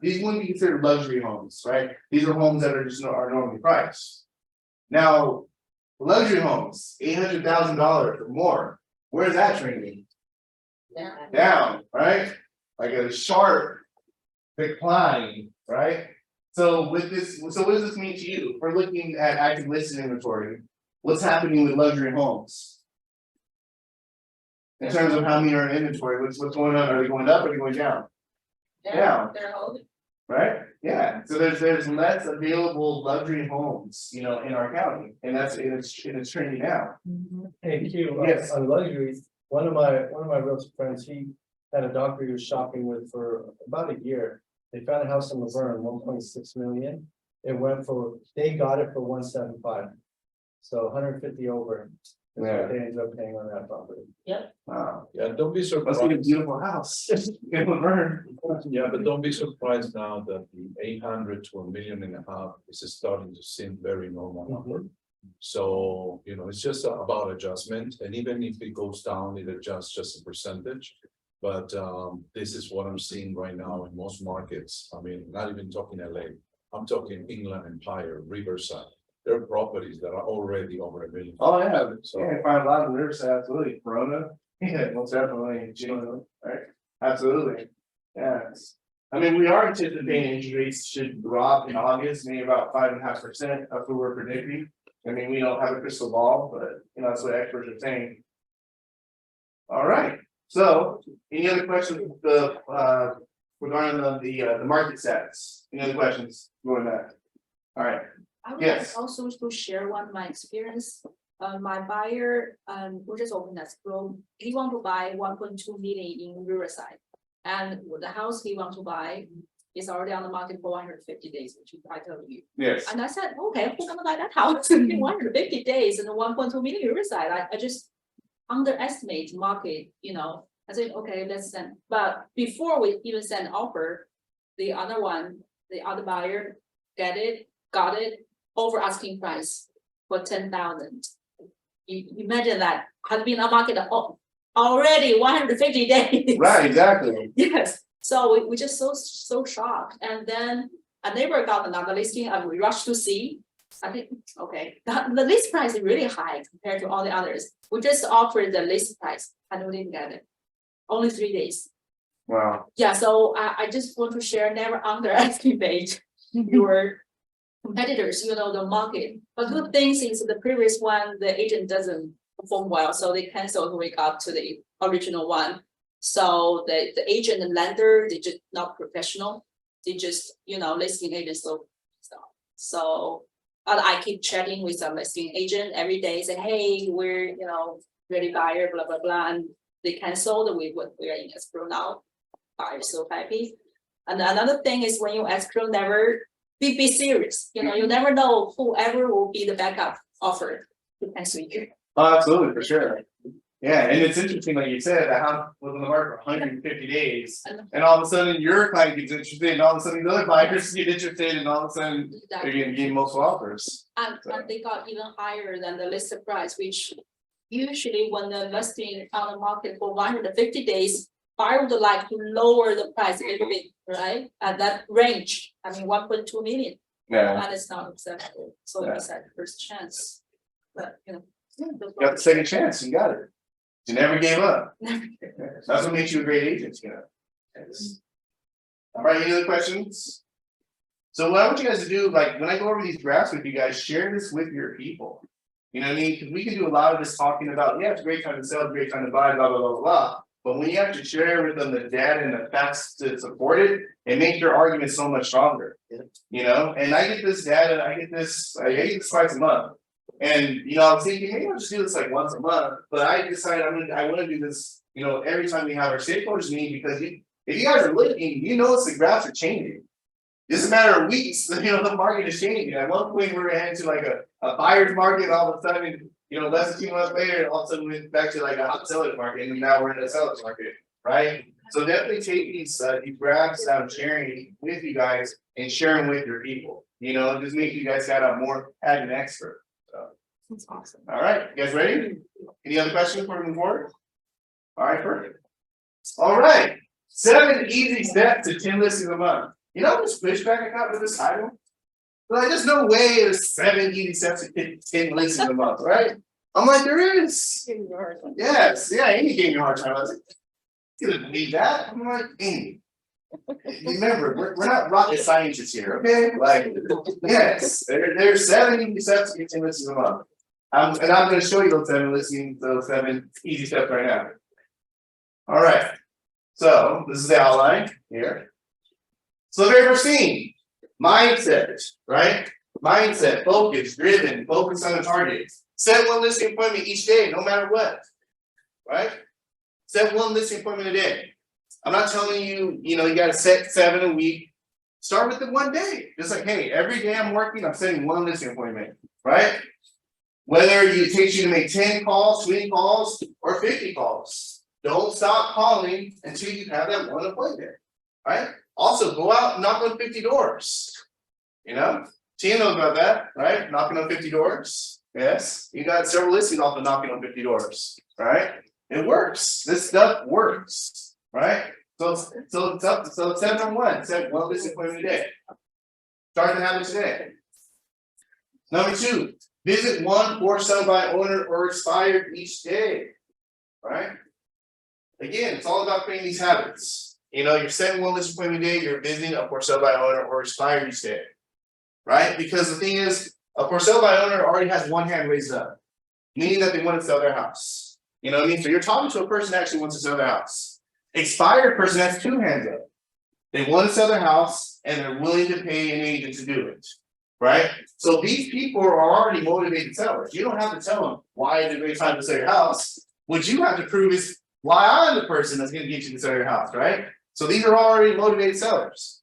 these wouldn't be considered luxury homes, right? These are homes that are normally priced. Now, luxury homes, $800,000 or more. Where's that trending? Down, right? Like a sharp decline, right? So what does this mean to you? If we're looking at active listed inventory, what's happening with luxury homes? In terms of how many are in inventory, what's going on? Are they going up or are they going down? Down. They're holding. Right? Yeah, so there's less available luxury homes, in our county, and it's trending now. Hey, Q, Yes. on luxuries, one of my realtor friends, he had a doctor he was shopping with for about a year. They found a house in Laverne, 1.6 million. They got it for 175. So 150 over. Is Yeah. what they ended up paying on that property. Wow, Yeah, don't be must be a surprised. beautiful house. In Laverne. Yeah, but don't be surprised now that the 800 to 1.5 million is starting to seem very normal number. So, it's just about adjustment, and even if it goes down, it adjusts just a percentage. But this is what I'm seeing right now in most markets. I mean, not even talking LA, I'm talking Inland Empire, Riverside. There are properties that are already over $1 million. Oh, yeah, So- yeah, I find a lot of Riverside, absolutely, Corona, yeah, most definitely, right, absolutely, yes. I mean, we are anticipating interest rates should drop in August, maybe about 5.5%, that's what we're predicting. I mean, we don't have a crystal ball, but, that's what experts are saying. All right, so, any other questions, regarding the market stats, any other questions, going back? All right. I would Yes. like also to share one of my experience. My buyer, we just opened that room. He want to buy 1.2 million in Riverside. And the house he want to buy is already on the market for 150 days, which I told you. Yes. And I said, okay, who's gonna buy that house in 150 days and 1.2 million Riverside? I just underestimate market, I said, okay, let's send. But before we even send offer, the other buyer got it over asking price for 10,000. You imagine that has been on market already 150 days. Right, exactly. Yes, so we just so shocked, and then a neighbor got another listing, and we rushed to see. I think, okay, the list price is really high compared to all the others. We just offered the list price and we didn't get it. Only 3 days. Wow. Yeah, so I just want to share, never underestimate your competitors, the market. But good thing is the previous one, the agent doesn't perform well, so they canceled when we got to the original one. So the agent and lender, they just not professional. They just, listing agents. So I keep chatting with some listing agent every day, say, hey, we're, ready buyer, blah, blah, blah. And they canceled with what we are in escrow now. Buyer so happy. And another thing is when you escrow, never be serious. You never know whoever will be the backup offer to cancel you. Oh, absolutely, for sure. Yeah, and it's interesting, like you said, the house was on the market for 150 days, and all of a sudden your client gets interested, and all of a sudden the other buyers get interested, and all of a sudden they're gonna get multiple offers. And they got even higher than the listed price, which usually when the listing on the market for 150 days, buyer would like to lower the price a little bit, right? At that range, 1.2 million. Yeah, And it's not acceptable. So Yeah. it's that first chance. But you got the second chance, you got it. You never gave up. Never. That's what makes you a great agent, Yes. All right, any other questions? So what I want you guys to do, like, when I go over these graphs with you guys, share this with your people. You know what I mean? Because we can do a lot of this talking about, yeah, it's a great time to sell, it's a great time to buy, blah, blah, blah, blah. But when you have to share with them the data and the facts to support it, it makes your argument so much stronger. And I get this data, I get this twice a month. And I was thinking, maybe I'll just do this like once a month, but I decided I want to do this, every time we have our stakeholders meeting, because if you guys are looking, the graphs are changing. It's a matter of weeks, the market is changing. At one point, we were heading to like a buyer's market, all of a sudden, less than 2 months later, all of a sudden we went back to like a hot seller's market, and now we're in a seller's market, right? So definitely take these graphs that I'm sharing with you guys and share them with your people. Just make you guys got an expert. That's awesome. All right, you guys ready? Any other questions before we move forward? All right, perfect. All right, 7 easy steps to 10 listings a month. How much pushback I got with this title? Like, there's no way there's 7 easy steps to 10 listings a month, right? I'm like, there is. Yes, yeah, Amy gave me a hard time. I was like, you didn't believe that. I'm like, Amy. Remember, we're not rocket scientists here, okay? Like, yes, there's 7 easy steps to get 10 listings a month. And I'm going to show you those 7 easy steps right now. All right. So this is the outline here. So the very first thing, mindset, right? Mindset, focus, driven, focus on the target. Set one listing appointment each day, no matter what. Right? Set one listing appointment a day. I'm not telling you, you gotta set 7 a week. Start with it one day. Just like, hey, every day I'm working, I'm setting one listing appointment, right? Whether it takes you to make 10 calls, 20 calls, or 50 calls. Don't stop calling until you have that one appointment, right? Also, go out and knock on 50 doors. Tina knows about that, right? Knocking on 50 doors. Yes, you got several listings off of knocking on 50 doors, right? It works. This stuff works, right? So step number one, set one listing appointment a day. Start the habit today. Number 2, visit one for sale by owner or expired each day, right? Again, it's all about creating these habits. You're setting one listing appointment a day, you're visiting a for sale by owner or expired each day, right? Because the thing is, a for sale by owner already has one hand raised up, meaning that they want to sell their house. You know what I mean? So you're talking to a person that actually wants to sell their house. Expired person has 2 hands up. They want to sell their house and they're willing to pay an agent to do it, right? So these people are already motivated sellers. You don't have to tell them why it's a great time to sell your house. What you have to prove is why I'm the person that's going to get you to sell your house, right? So these are already motivated sellers.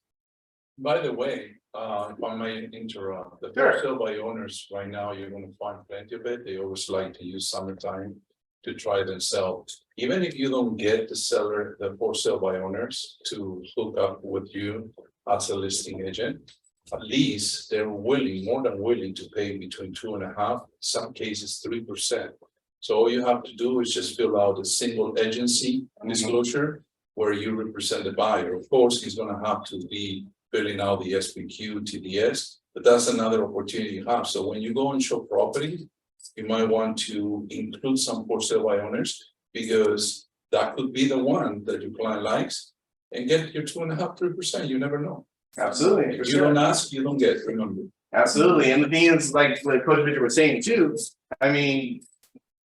By the way, if I may interrupt, the Sure. for sale by owners right now, you're gonna find plenty of it. They always like to use summertime to try themselves. Even if you don't get the seller, the for sale by owners to hook up with you as a listing agent, at least they're willing, more than willing to pay between 2.5%, some cases 3%. So all you have to do is just fill out a single agency disclosure where you represent the buyer. Of course, he's gonna have to be filling out the SPQ, TDS, but that's another opportunity you have. So when you go and show property, you might want to include some for sale by owners because that could be the one that your client likes and get your 2.5%, 3%. You never know. Absolutely. If you don't ask, you don't get, remember. Absolutely. And the thing is, like what Coach Victor was saying too, I mean,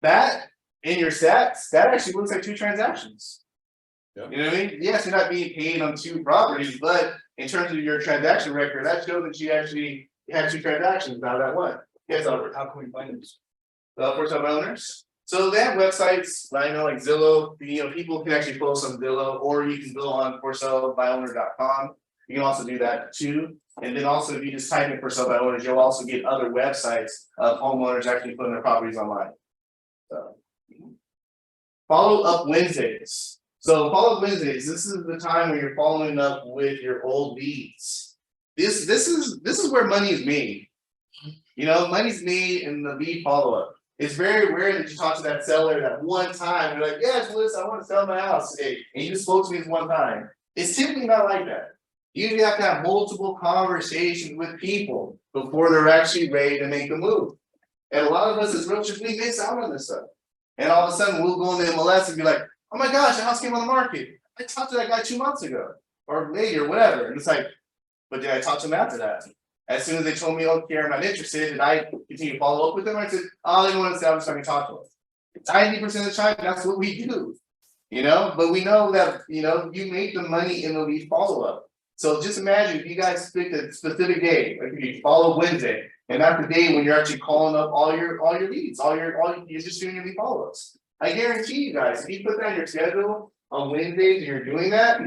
that in your stats, that actually looks like 2 transactions. Yeah. You know what I mean? Yes, you're not being paid on 2 properties, but in terms of your transaction record, that shows that you actually had 2 transactions out of that one. Yes, Albert. How can we find this? For some owners. So they have websites, I know, like Zillow, people can actually post on Zillow, or you can go on forsalebyowner.com. You can also do that too. And then also, if you just type in for sale by owners, you'll also get other websites of homeowners actually putting their properties online. So, follow up Wednesdays. So follow up Wednesdays, this is the time where you're following up with your old leads. This is where money is made. Money's made in the lead follow-up. It's very rare that you talk to that seller that one time, you're like, yes, listen, I want to sell my house today. And you just spoke to me this one time. It's typically not like that. You usually have to have multiple conversations with people before they're actually ready to make a move. And a lot of us as realtors, we miss out on this stuff. And all of a sudden we'll go in the MLS and be like, oh my gosh, the house came on the market. I talked to that guy 2 months ago, or later, whatever. And it's like, but did I talk to him after that? As soon as they told me, oh, Qierre, I'm not interested, and I continue to follow up with them, I said, oh, they don't want to say, I'm just going to talk to them. 90% of the time, that's what we do. But we know that, you make the money in the lead follow up. So just imagine if you guys picked a specific day, like if you follow Wednesday, and that's the day when you're actually calling up all your leads, you're just doing your lead follow ups. I guarantee you guys, if you put that in your schedule on Wednesdays and you're doing that,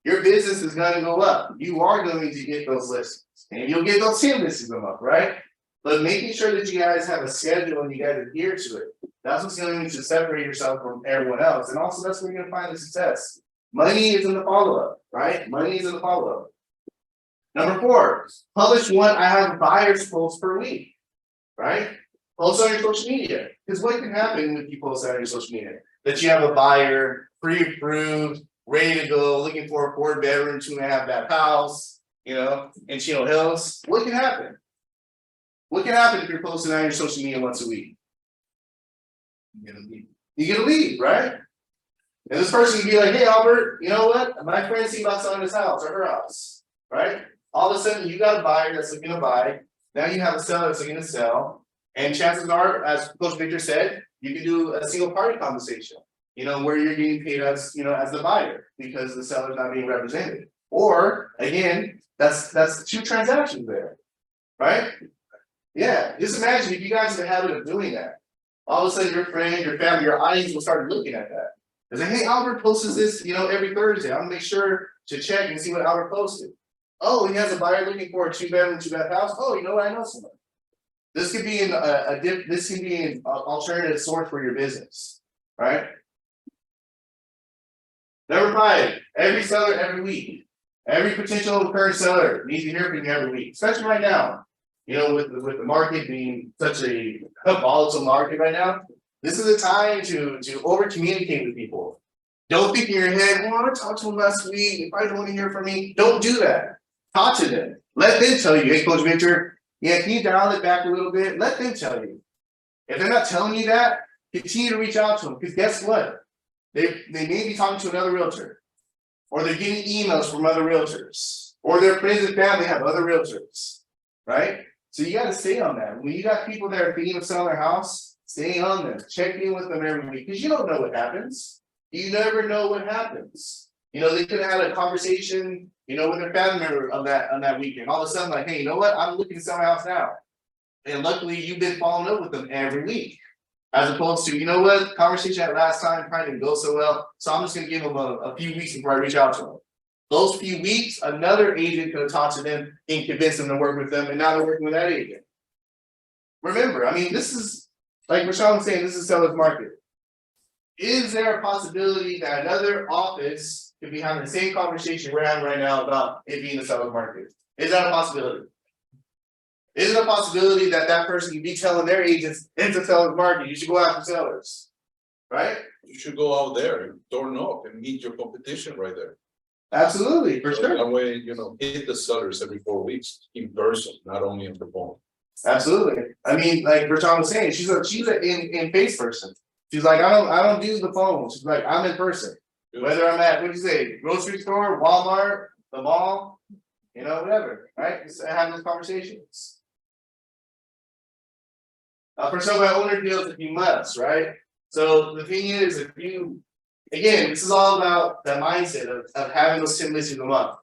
your business is going to go up. You are going to get those listings, and you'll get those 10 listings them up, right? But making sure that you guys have a schedule and you guys adhere to it, that's what's going to separate yourself from everyone else. And also that's where you're going to find the success. Money is in the follow-up, right? Money is in the follow-up. Number 4, publish one I have buyers post per week, right? Post on your social media. Because what can happen when you post on your social media? That you have a buyer, pre-approved, ready to go, looking for a 4-bedroom, 2.5-bath house, in Chino Hills. What can happen? What can happen if you're posting on your social media once a week? You get a lead, right? And this person can be like, hey, Albert, you know what? My friend's thinking about selling his house or her house, right? All of a sudden, you got a buyer that's looking to buy. Now you have a seller that's looking to sell. And chances are, as Coach Victor said, you can do a single party conversation, where you're getting paid as, as the buyer because the seller's not being represented. Or again, that's 2 transactions there, right? Yeah, just imagine if you guys are in the habit of doing that. All of a sudden, your friend, your family, your audience will start looking at that. They say, hey, Albert posts this, every Thursday. I'm gonna make sure to check and see what Albert posted. Oh, he has a buyer looking for a 2-bedroom, 2-bath house. Oh, you know what? I know someone. This could be this can be an alternative source for your business, right? Number 5, every seller every week. Every potential current seller needs to hear from you every week, especially right now. With the market being such a volatile market right now, this is a time to over communicate with people. Don't think in your head, well, I talked to them last week. If I don't want to hear from me, don't do that. Talk to them. Let them tell you, hey, Coach Victor, yeah, can you dial it back a little bit? Let them tell you. If they're not telling you that, continue to reach out to them. Because guess what? They may be talking to another realtor, or they're getting emails from other realtors, or their friends and family have other realtors, right? So you got to stay on that. When you got people that are thinking of selling their house, stay on them, check in with them every week, because you don't know what happens. You never know what happens. They could have had a conversation, with their family member on that weekend. All of a sudden, like, hey, you know what? I'm looking to sell my house now. And luckily, you've been following up with them every week. As opposed to, you know what, conversation at last time probably didn't go so well. So I'm just gonna give them a few weeks before I reach out to them. Those few weeks, another agent could have talked to them and convinced them to work with them, and now they're working with that agent. Remember, this is like Rashawn was saying, this is seller's market. Is there a possibility that another office could be having the same conversation we're having right now about it being the seller's market? Is that a possibility? Is it a possibility that person can be telling their agents it's a seller's market? You should go after sellers, right? You should go out there, door knock, and meet your competition right there. Absolutely, for So sure. that way, hit the sellers every 4 weeks in person, not only on the phone. Absolutely. Like Rashawn was saying, she's an in face person. She's like, I don't do the phone. She's like, I'm in person. Whether I'm at, what'd you say, grocery store, Walmart, the mall, whatever, right? Just having those conversations. For some of owner deals, if you must, right? So the thing is, again, this is all about the mindset of having those 10 listings a month.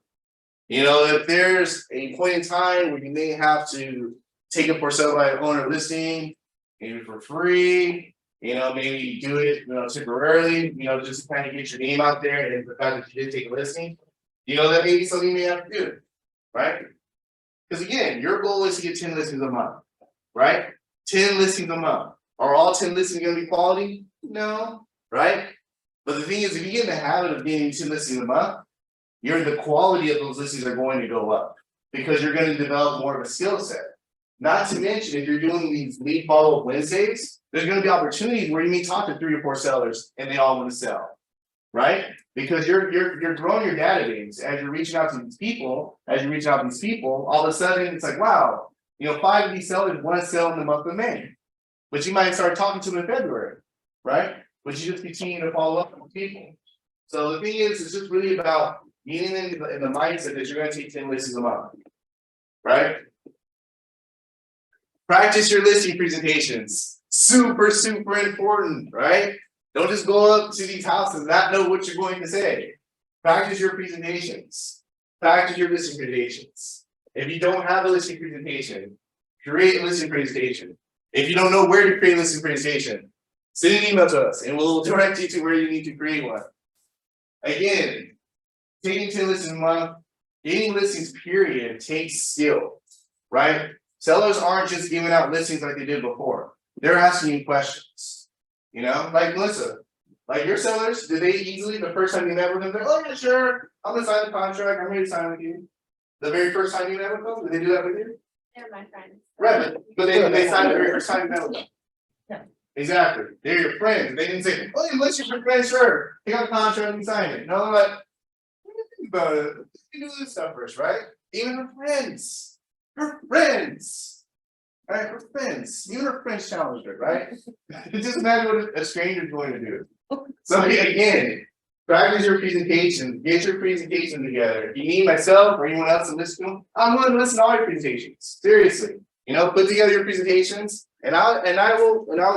If there's a point in time where you may have to take it for sale by owner listing, maybe for free, maybe do it, temporarily, just to kind of get your name out there, and the fact that you did take a listing, that may be something you may have to do, right? Because again, your goal is to get 10 listings a month, right? 10 listings a month. Are all 10 listings going to be quality? No, right? But the thing is, if you get in the habit of getting 10 listings a month, the quality of those listings are going to go up because you're going to develop more of a skill set. Not to mention, if you're doing these lead follow-up Wednesdays, there's going to be opportunities where you may talk to 3 or 4 sellers and they all want to sell, right? Because you're growing your database as you're reaching out to these people. All of a sudden, it's like, wow, 5 of these sellers want to sell in the month of May, but you might start talking to them in February, right? But you just continue to follow up with people. So the thing is, it's just really about getting in the mindset that you're going to take 10 listings a month, right? Practice your listing presentations. Super, super important, right? Don't just go up to these houses and not know what you're going to say. Practice your presentations. Practice your listing presentations. If you don't have a listing presentation, create a listing presentation. If you don't know where to create a listing presentation, send an email to us and we'll direct you to where you need to create one. Again, taking 10 listings a month, getting listings period takes skill, right? Sellers aren't just giving out listings like they did before. They're asking you questions. Like Melissa, like your sellers, did they easily, the first time you met with them, they're, oh yeah, sure, I'm gonna sign the contract, I'm ready to sign with you. The very first time you met with them, did they do that with you? They're my friends. Right, but they signed the very first time you met with them. Yeah. Exactly. They're your friends. They didn't say, oh, unless you're your friend, sure. Pick up the contract and sign it. No, like, what do you think about it? You do this stuff first, right? Even her friends. Her friends. Right? Her friends. Even her friends challenged her, right? It doesn't matter what a stranger's going to do. So again, practice your presentation, get your presentation together. If you need myself or anyone else to listen to them, I'm willing to listen to all your presentations. Seriously. Put together your presentations and I'll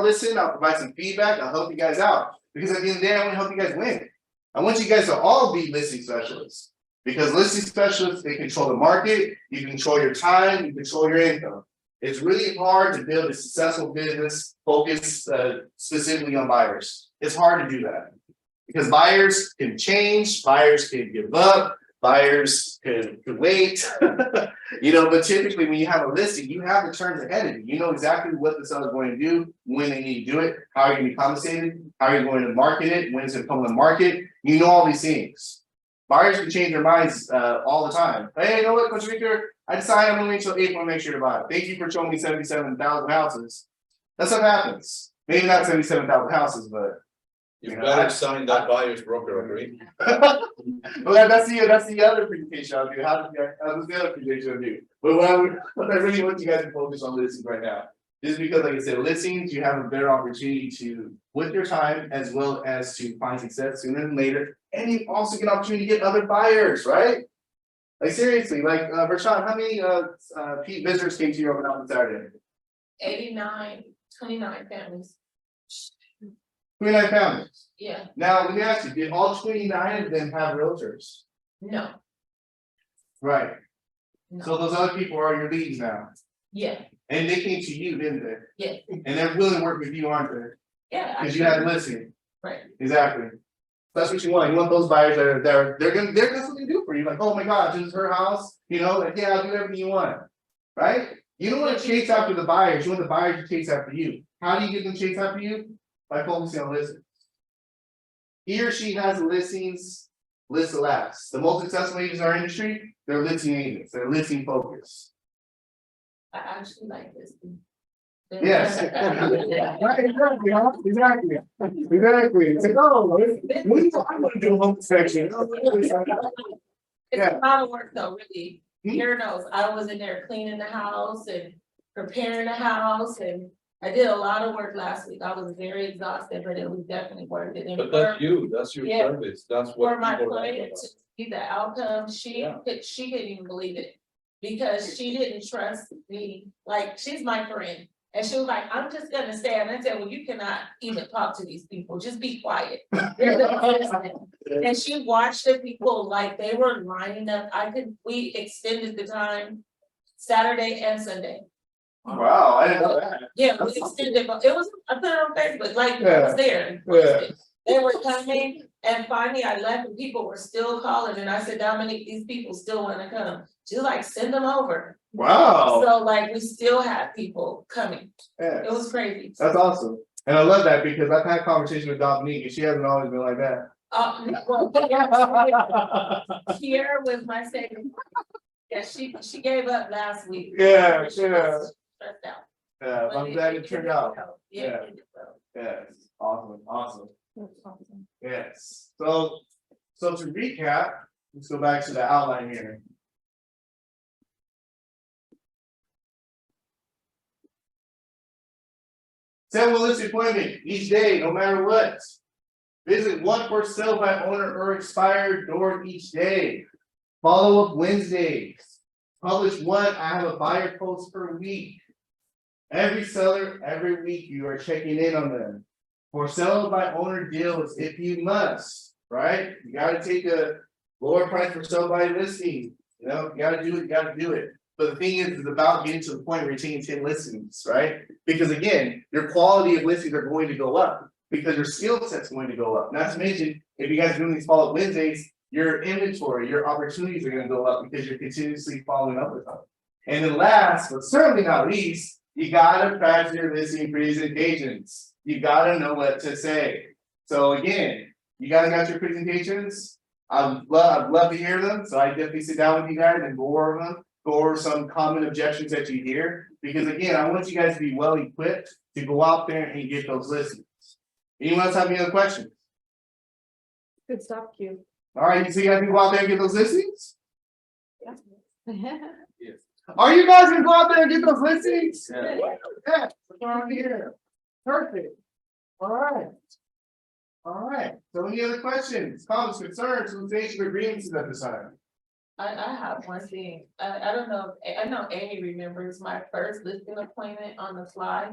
listen, I'll provide some feedback, I'll help you guys out. Because at the end of the day, I want to help you guys win. I want you guys to all be listing specialists. Because listing specialists, they control the market, you control your time, you control your income. It's really hard to build a successful business focused specifically on buyers. It's hard to do that. Because buyers can change, buyers can give up, buyers can wait. You know, but typically when you have a listing, you have the terms ahead of you. You know exactly what the seller is going to do, when they need to do it, how are you going to be compensated, how are you going to market it, when it's going to come on the market. You know all these things. Buyers can change their minds all the time. Hey, you know what, Coach Victor? I decided I'm gonna wait till April and make sure to buy it. Thank you for showing me 77,000 houses. That's what happens. Maybe not 77,000 houses, but. You better sign that buyer's broker agreement. Well, that's the other presentation I'll do. That's the other presentation I'll do. But what I really want you guys to focus on listings right now is because, like I said, listings, you have a better opportunity to, with your time, as well as to find success sooner than later. And you also get an opportunity to get other buyers, right? Like seriously, like Rashad, how many visitors came to your open house on Saturday? 29 families. 29 families. Yeah, Now, let me ask you, did all 29 of them have realtors? no, Right. no, So those other people are your leads now. yeah, And they came to you, didn't they? yeah, And they're willing to work with you, aren't they? yeah. Because you had a listing. Right, Exactly. That's what you want. You want those buyers that are there. That's what they do for you. Like, oh my gosh, this is her house. You know, like, yeah, I'll do everything you want. Right? You don't want to chase after the buyers. You want the buyers to chase after you. How do you get them to chase after you? By focusing on listings. He or she has listings, list the last. The most successful agents in our industry, they're listing agents. They're listing focused. I actually like this. Yes. Right, exactly, huh? Exactly. It's like, oh, I'm gonna do a home inspection. It's Yeah. a lot of work though, really. Hmm. Qierre knows, I was in there cleaning the house and preparing the house, and I did a lot of work last week. I was very exhausted, but it was definitely worth it. And But that's you, that's your Yeah. service, that's for what my people like client about. to see the outcome, she couldn't even believe it. Because she didn't trust me, like, she's my friend. And she was like, I'm just gonna stay, and I said, well, you cannot even talk to these people, just be quiet. And she watched the people, like, they were lining up, we extended the time Saturday and Sunday. Wow, I didn't know that. Yeah, we extended, but it was, I put it on Facebook, like, I Yeah. was there. Yeah. They were coming, and finally I left, and people were still calling, and I said, Dominique, these people still wanna come. She's like, send them over. Wow. So like, we still had people coming. Yeah. It was crazy. That's awesome. And I love that because I've had conversations with Dominique and she hasn't always been like that. Well, Qierre was my second. Yeah, she gave up last week. Yeah, She was stressed out. Yeah, But I'm glad it turned out. Yeah. Yeah. it did well. Yes, awesome, awesome. That's awesome. Yes, so to recap, let's go back to the outline here. Set a listed appointment each day, no matter what. Visit one for sale by owner or expired door each day. Follow up Wednesdays. Publish one, I have a buyer post per week. Every seller, every week, you are checking in on them. For sale by owner deals, if you must, right? You gotta take a lower price for sale by listing. You know, you gotta do it, you gotta do it. But the thing is, it's about getting to the point where you're taking 10 listings, right? Because again, your quality of listings are going to go up because your skill set's going to go up. Not to mention, if you guys are doing these follow-up Wednesdays, your inventory, your opportunities are gonna go up because you're continuously following up with them. And then last, but certainly not least, you gotta practice your listing presentations. You gotta know what to say. So again, you guys got your presentations. I'd love to hear them. So I definitely sit down with you guys and go over them, go over some common objections that you hear. Because again, I want you guys to be well equipped to go out there and get those listings. Anyone else have any other questions? Good stuff, Q. All right, so you guys can go out there and get those listings? Yeah. Are you guys gonna go out there and get those listings? Yeah. Yeah, that's what I'm here. Perfect. All right. All right, so any other questions, comments, concerns, solicitation agreements at this time? I have one thing. I don't know, I know Amy remembers my first listing appointment on the fly.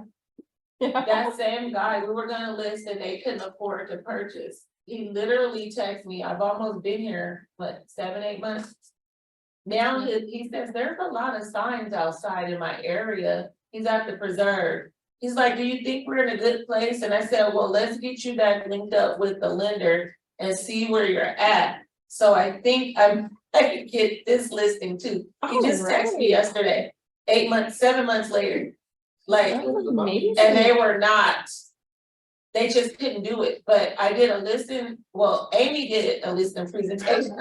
That same guy, we were gonna list and they couldn't afford to purchase. he literally texted me, I've almost been here, what, 7, 8 months? Now he says, there's a lot of signs outside in my area, he's at the preserve. He's like, do you think we're in a good place? And I said, well, let's get you back linked up with the lender and see where you're at. So I think I could get this listing too. He just texted me yesterday, 8 months, 7 months later. Like, That was amazing. and they were not. They just couldn't do it, but I did a listing, well, Amy did a listing presentation.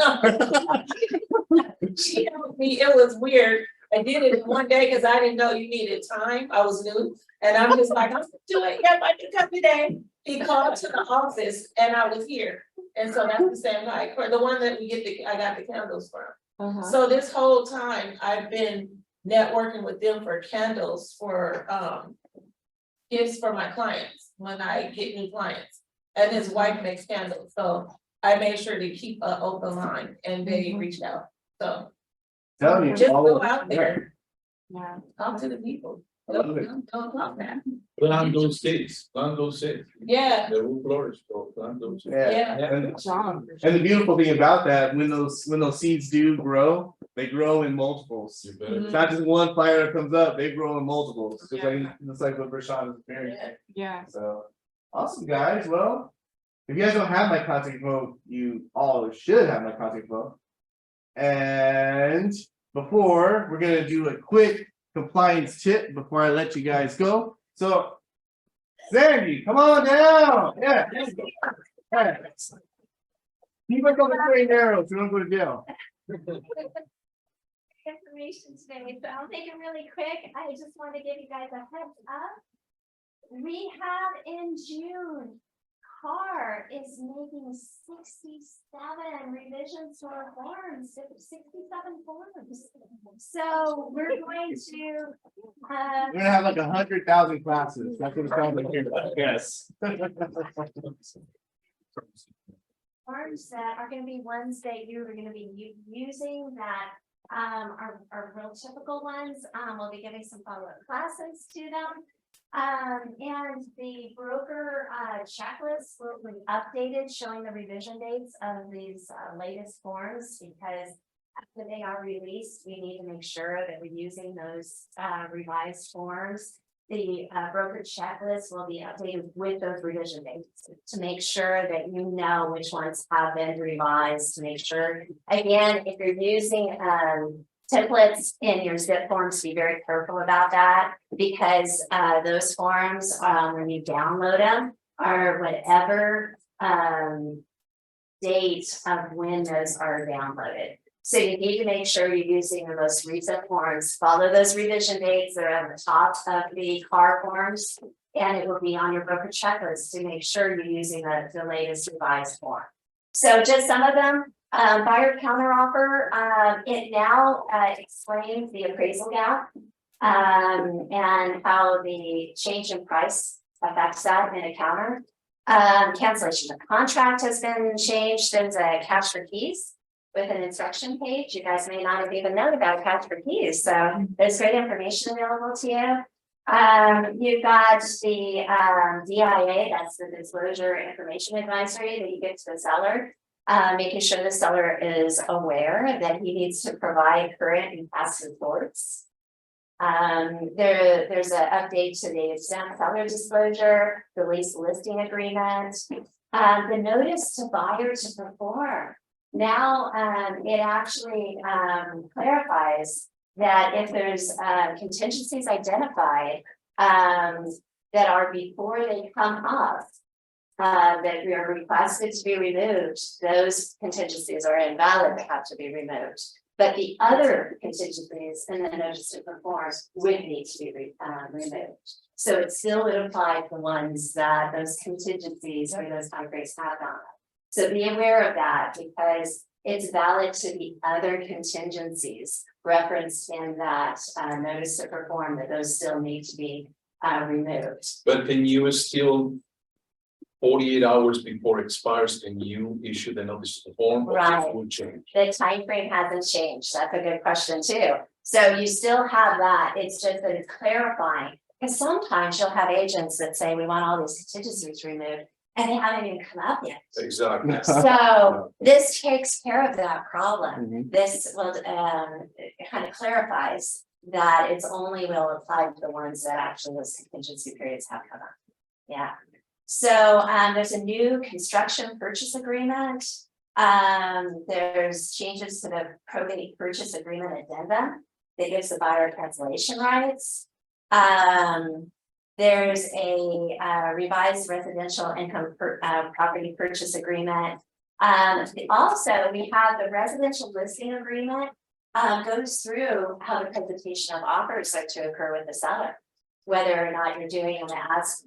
She told me it was weird. I did it in one day because I didn't know you needed time. I was new. And I'm just like, I'm gonna do it. Yep, I can come today. He called to the office and I was here. And so that's the same night, for the one that I got the candles from. So this whole time I've been networking with them for candles for gifts for my clients when I get new clients. And his wife makes candles, so I made sure to keep an open line and they reached out. So Tell you, just all go of- out there, Yeah. talk to the people. Love it. Don't talk that. Plant those seeds, Yeah, they will flourish, so plant those. Yeah. yeah. And John. and the beautiful thing about that, when those seeds do grow, they grow in multiples. You better- It's not just one fire that comes up, they grow in multiples, just like, Yeah. just like what Rashawn is experiencing. Yeah. So, awesome, guys. Well, if you guys don't have my contact info, you all should have my contact info. And before, we're gonna do a quick compliance tip before I let you guys go. So, Sandy, come on down. Yeah. Yeah. Keep us on the straight and narrow, so you don't go to jail. Information today, so I'll make it really quick. I just want to give you guys a heads up. We have in June, Qierre is making 67 revisions to our forms, 67 forms. So we're going to, We're gonna have like 100,000 classes. That's what it's called here. Yes. forms that are gonna be ones that you're gonna be using that are real typical ones. We'll be giving some follow-up classes to them. And the broker checklist will be updated, showing the revision dates of these latest forms, because after they are released, we need to make sure that we're using those revised forms. The broker checklist will be updated with those revision dates to make sure that you know which ones have been revised, to make sure, again, if you're using templates in your zip forms, be very careful about that, because those forms, when you download them, are whatever date of when those are downloaded. So you need to make sure you're using the most recent forms, follow those revision dates that are on the top of the Qierre forms, and it will be on your broker checklist to make sure you're using the latest revised form. So just some of them, buyer counteroffer, it now explains the appraisal gap and how the change in price affects that in a counter. Cancellation of contract has been changed. There's a cash for keys with an instruction page. You guys may not have even known about cash for keys, so there's great information available to you. You've got the DIA, that's the disclosure information advisory that you get to the seller, making sure the seller is aware that he needs to provide current and past reports. There's an update to the exempt seller disclosure, the lease listing agreement, the notice to buyer to perform. Now, it actually clarifies that if there's contingencies identified that are before they come up, that we are requested to be removed, those contingencies are invalid, they have to be removed. But the other contingencies in the notice to perform would need to be removed. So it still would apply to the ones that those contingencies or those timeframes have on. So be aware of that, because it's valid to the other contingencies referenced in that notice to perform, that those still need to be removed. But can you still 48 hours before it expires, can you issue the notice to perform? Or Right. it will change? The time frame hasn't changed. That's a good question too. So you still have that. It's just that it's clarifying. Because sometimes you'll have agents that say, we want all these contingencies removed. and they haven't even come up yet. Exactly. So this takes care of that problem. Mhm. This will, it kind of clarifies that it's only will apply to the ones that actually those contingency periods have come up. Yeah. So, there's a new construction purchase agreement. There's changes to the probate purchase agreement addendum that gives the buyer cancellation rights. There's a revised residential income property purchase agreement. Also, we have the residential listing agreement goes through how the presentation of offers are to occur with the seller, whether or not you're doing them as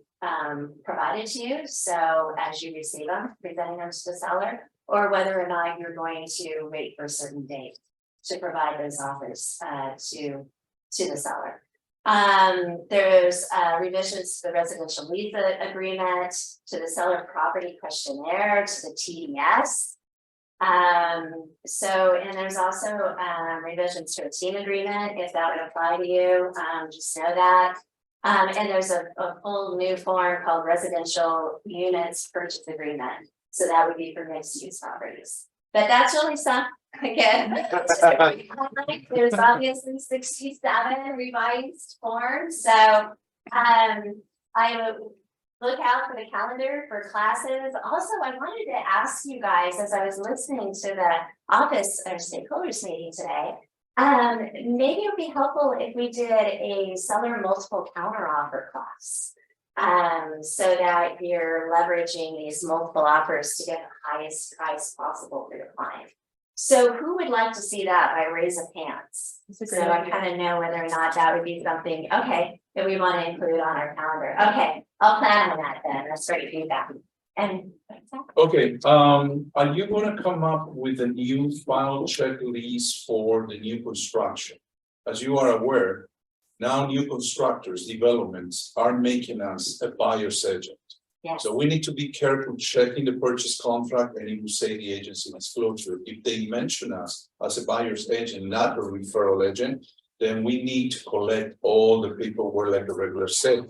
provided to you. So as you receive them, presenting them to the seller, or whether or not you're going to wait for a certain date to provide those offers to the seller. There's revisions to the residential lease agreement, to the seller property questionnaire, to the TDS. And there's also revisions to a team agreement, if that would apply to you, just know that. And there's a full new form called residential units purchase agreement. So that would be for mixed use properties. But that's really some, again, there's obviously 67 revised forms. So I would look out for the calendar for classes. Also, I wanted to ask you guys, as I was listening to the office or stakeholders meeting today, maybe it would be helpful if we did a seller multiple counteroffer class. So that you're leveraging these multiple offers to get the highest price possible for your client. So who would like to see that by raise of hands? So I kind of know whether or not that would be something, okay, that we want to include on our calendar. Okay, I'll plan on that then. That's great feedback. And Okay, are you gonna come up with a new file checklist for the new construction? As you are aware, now new constructors, developments are making us a buyer's agent. yes, So we need to be careful checking the purchase contract, and it will say the agency disclosure. If they mention us as a buyer's agent, not a referral agent, then we need to collect all the paperwork like a regular sale.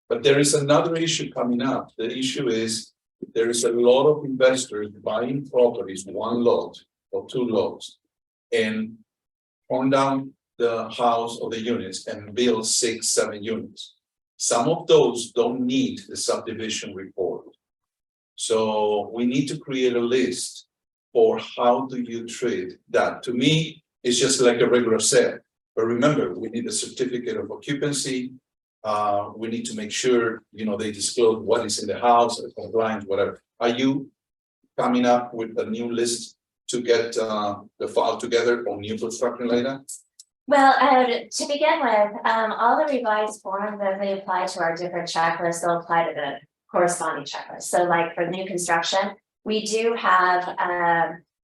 But there is another issue coming up. The issue is there is a lot of investors buying properties, one lot or two lots, and torn down the house or the units and build 6, 7 units. Some of those don't need the subdivision report. So we need to create a list for how do you treat that. To me, it's just like a regular sale. But remember, we need a certificate of occupancy. We need to make sure, they disclose what is in the house, compliance, whatever. Are you coming up with a new list to get the file together on new construction later? well, to begin with, all the revised forms as they apply to our different checklists, they'll apply to the corresponding checklist. So like for new construction, we do have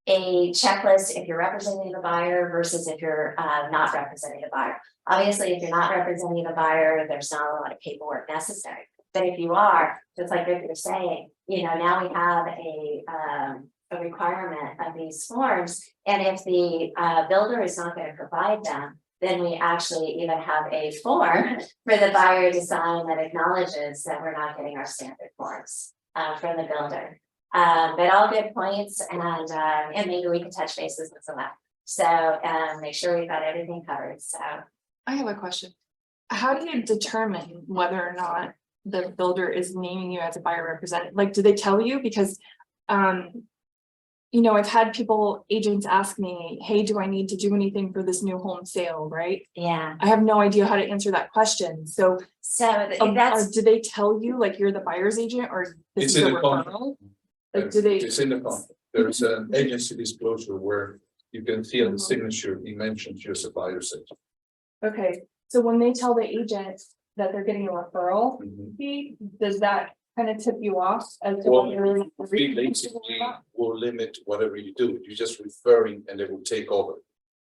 a checklist if you're representing the buyer versus if you're not representing the buyer. Obviously, if you're not representing the buyer, there's not a lot of paperwork necessary. But if you are, just like Rick was saying, now we have a requirement of these forms. And if the builder is not going to provide them, then we actually even have a form for the buyer to sign that acknowledges that we're not getting our standard forms from the builder. But all good points, and maybe we can touch bases with some of that. So make sure we've got everything covered. So I have a question. How do you determine whether or not the builder is naming you as a buyer representative? Like, do they tell you? Because, I've had agents ask me, hey, do I need to do anything for this new home sale, right? yeah, I have no idea how to answer that question. So that's do they tell you like you're the buyer's agent or this It's is a in the contract. referral? Like, do they? It's in the contract. There's an agency disclosure where you can see on the signature, he mentions you as a buyer's agent. Okay, so when they tell the agent that they're getting a referral fee, does that kind of tip you off as to Well, what you're we basically will limit whatever you do. You're just referring and they will take over.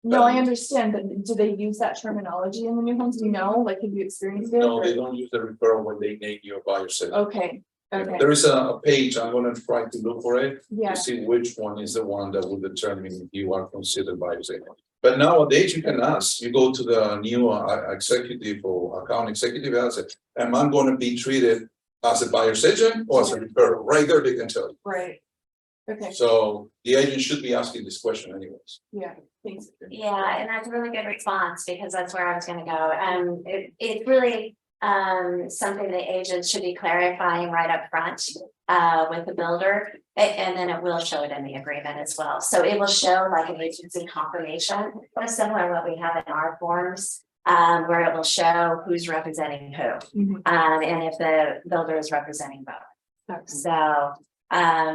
No, I understand, but do they use that terminology in the new homes? Do you know, like, have you experienced it? No, or- they don't use the referral when they name you a buyer's agent. Okay, okay, There is a page, I'm gonna try to look for it, yeah, to see which one is the one that will determine if you are considered buyer's agent. But nowadays you can ask, you go to the new executive or account executive and say, am I gonna be treated as a buyer's agent or as a referral, right there, they can tell you. Right. Okay, So the agent should be asking this question anyways. yeah, thanks. Yeah, and that's a really good response because that's where I was gonna go. It's really something the agents should be clarifying right up front with the builder. And then it will show it in the agreement as well. So it will show like an agency confirmation, kind of similar to what we have in our forms. Where it will show who's representing who, Mhm. and if the builder is representing both. So,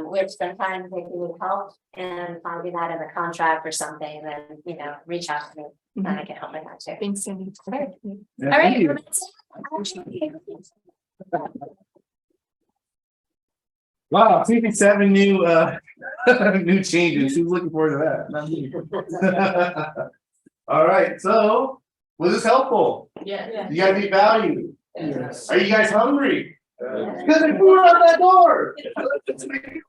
which sometimes they need help in finding that in the contract or something, then, you know, reach out to me and I can help with that too. Thanks, Cindy. Okay. Yeah, All thank right. you. well, that's it. Wow, 57 new new changes. Who's looking forward to that? Not me. All right, so was this helpful? Yeah. You guys need value. Yes. Are you guys hungry? Because they blew out that door. Let's make it.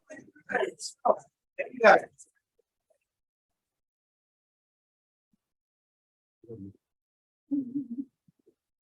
Thank you guys.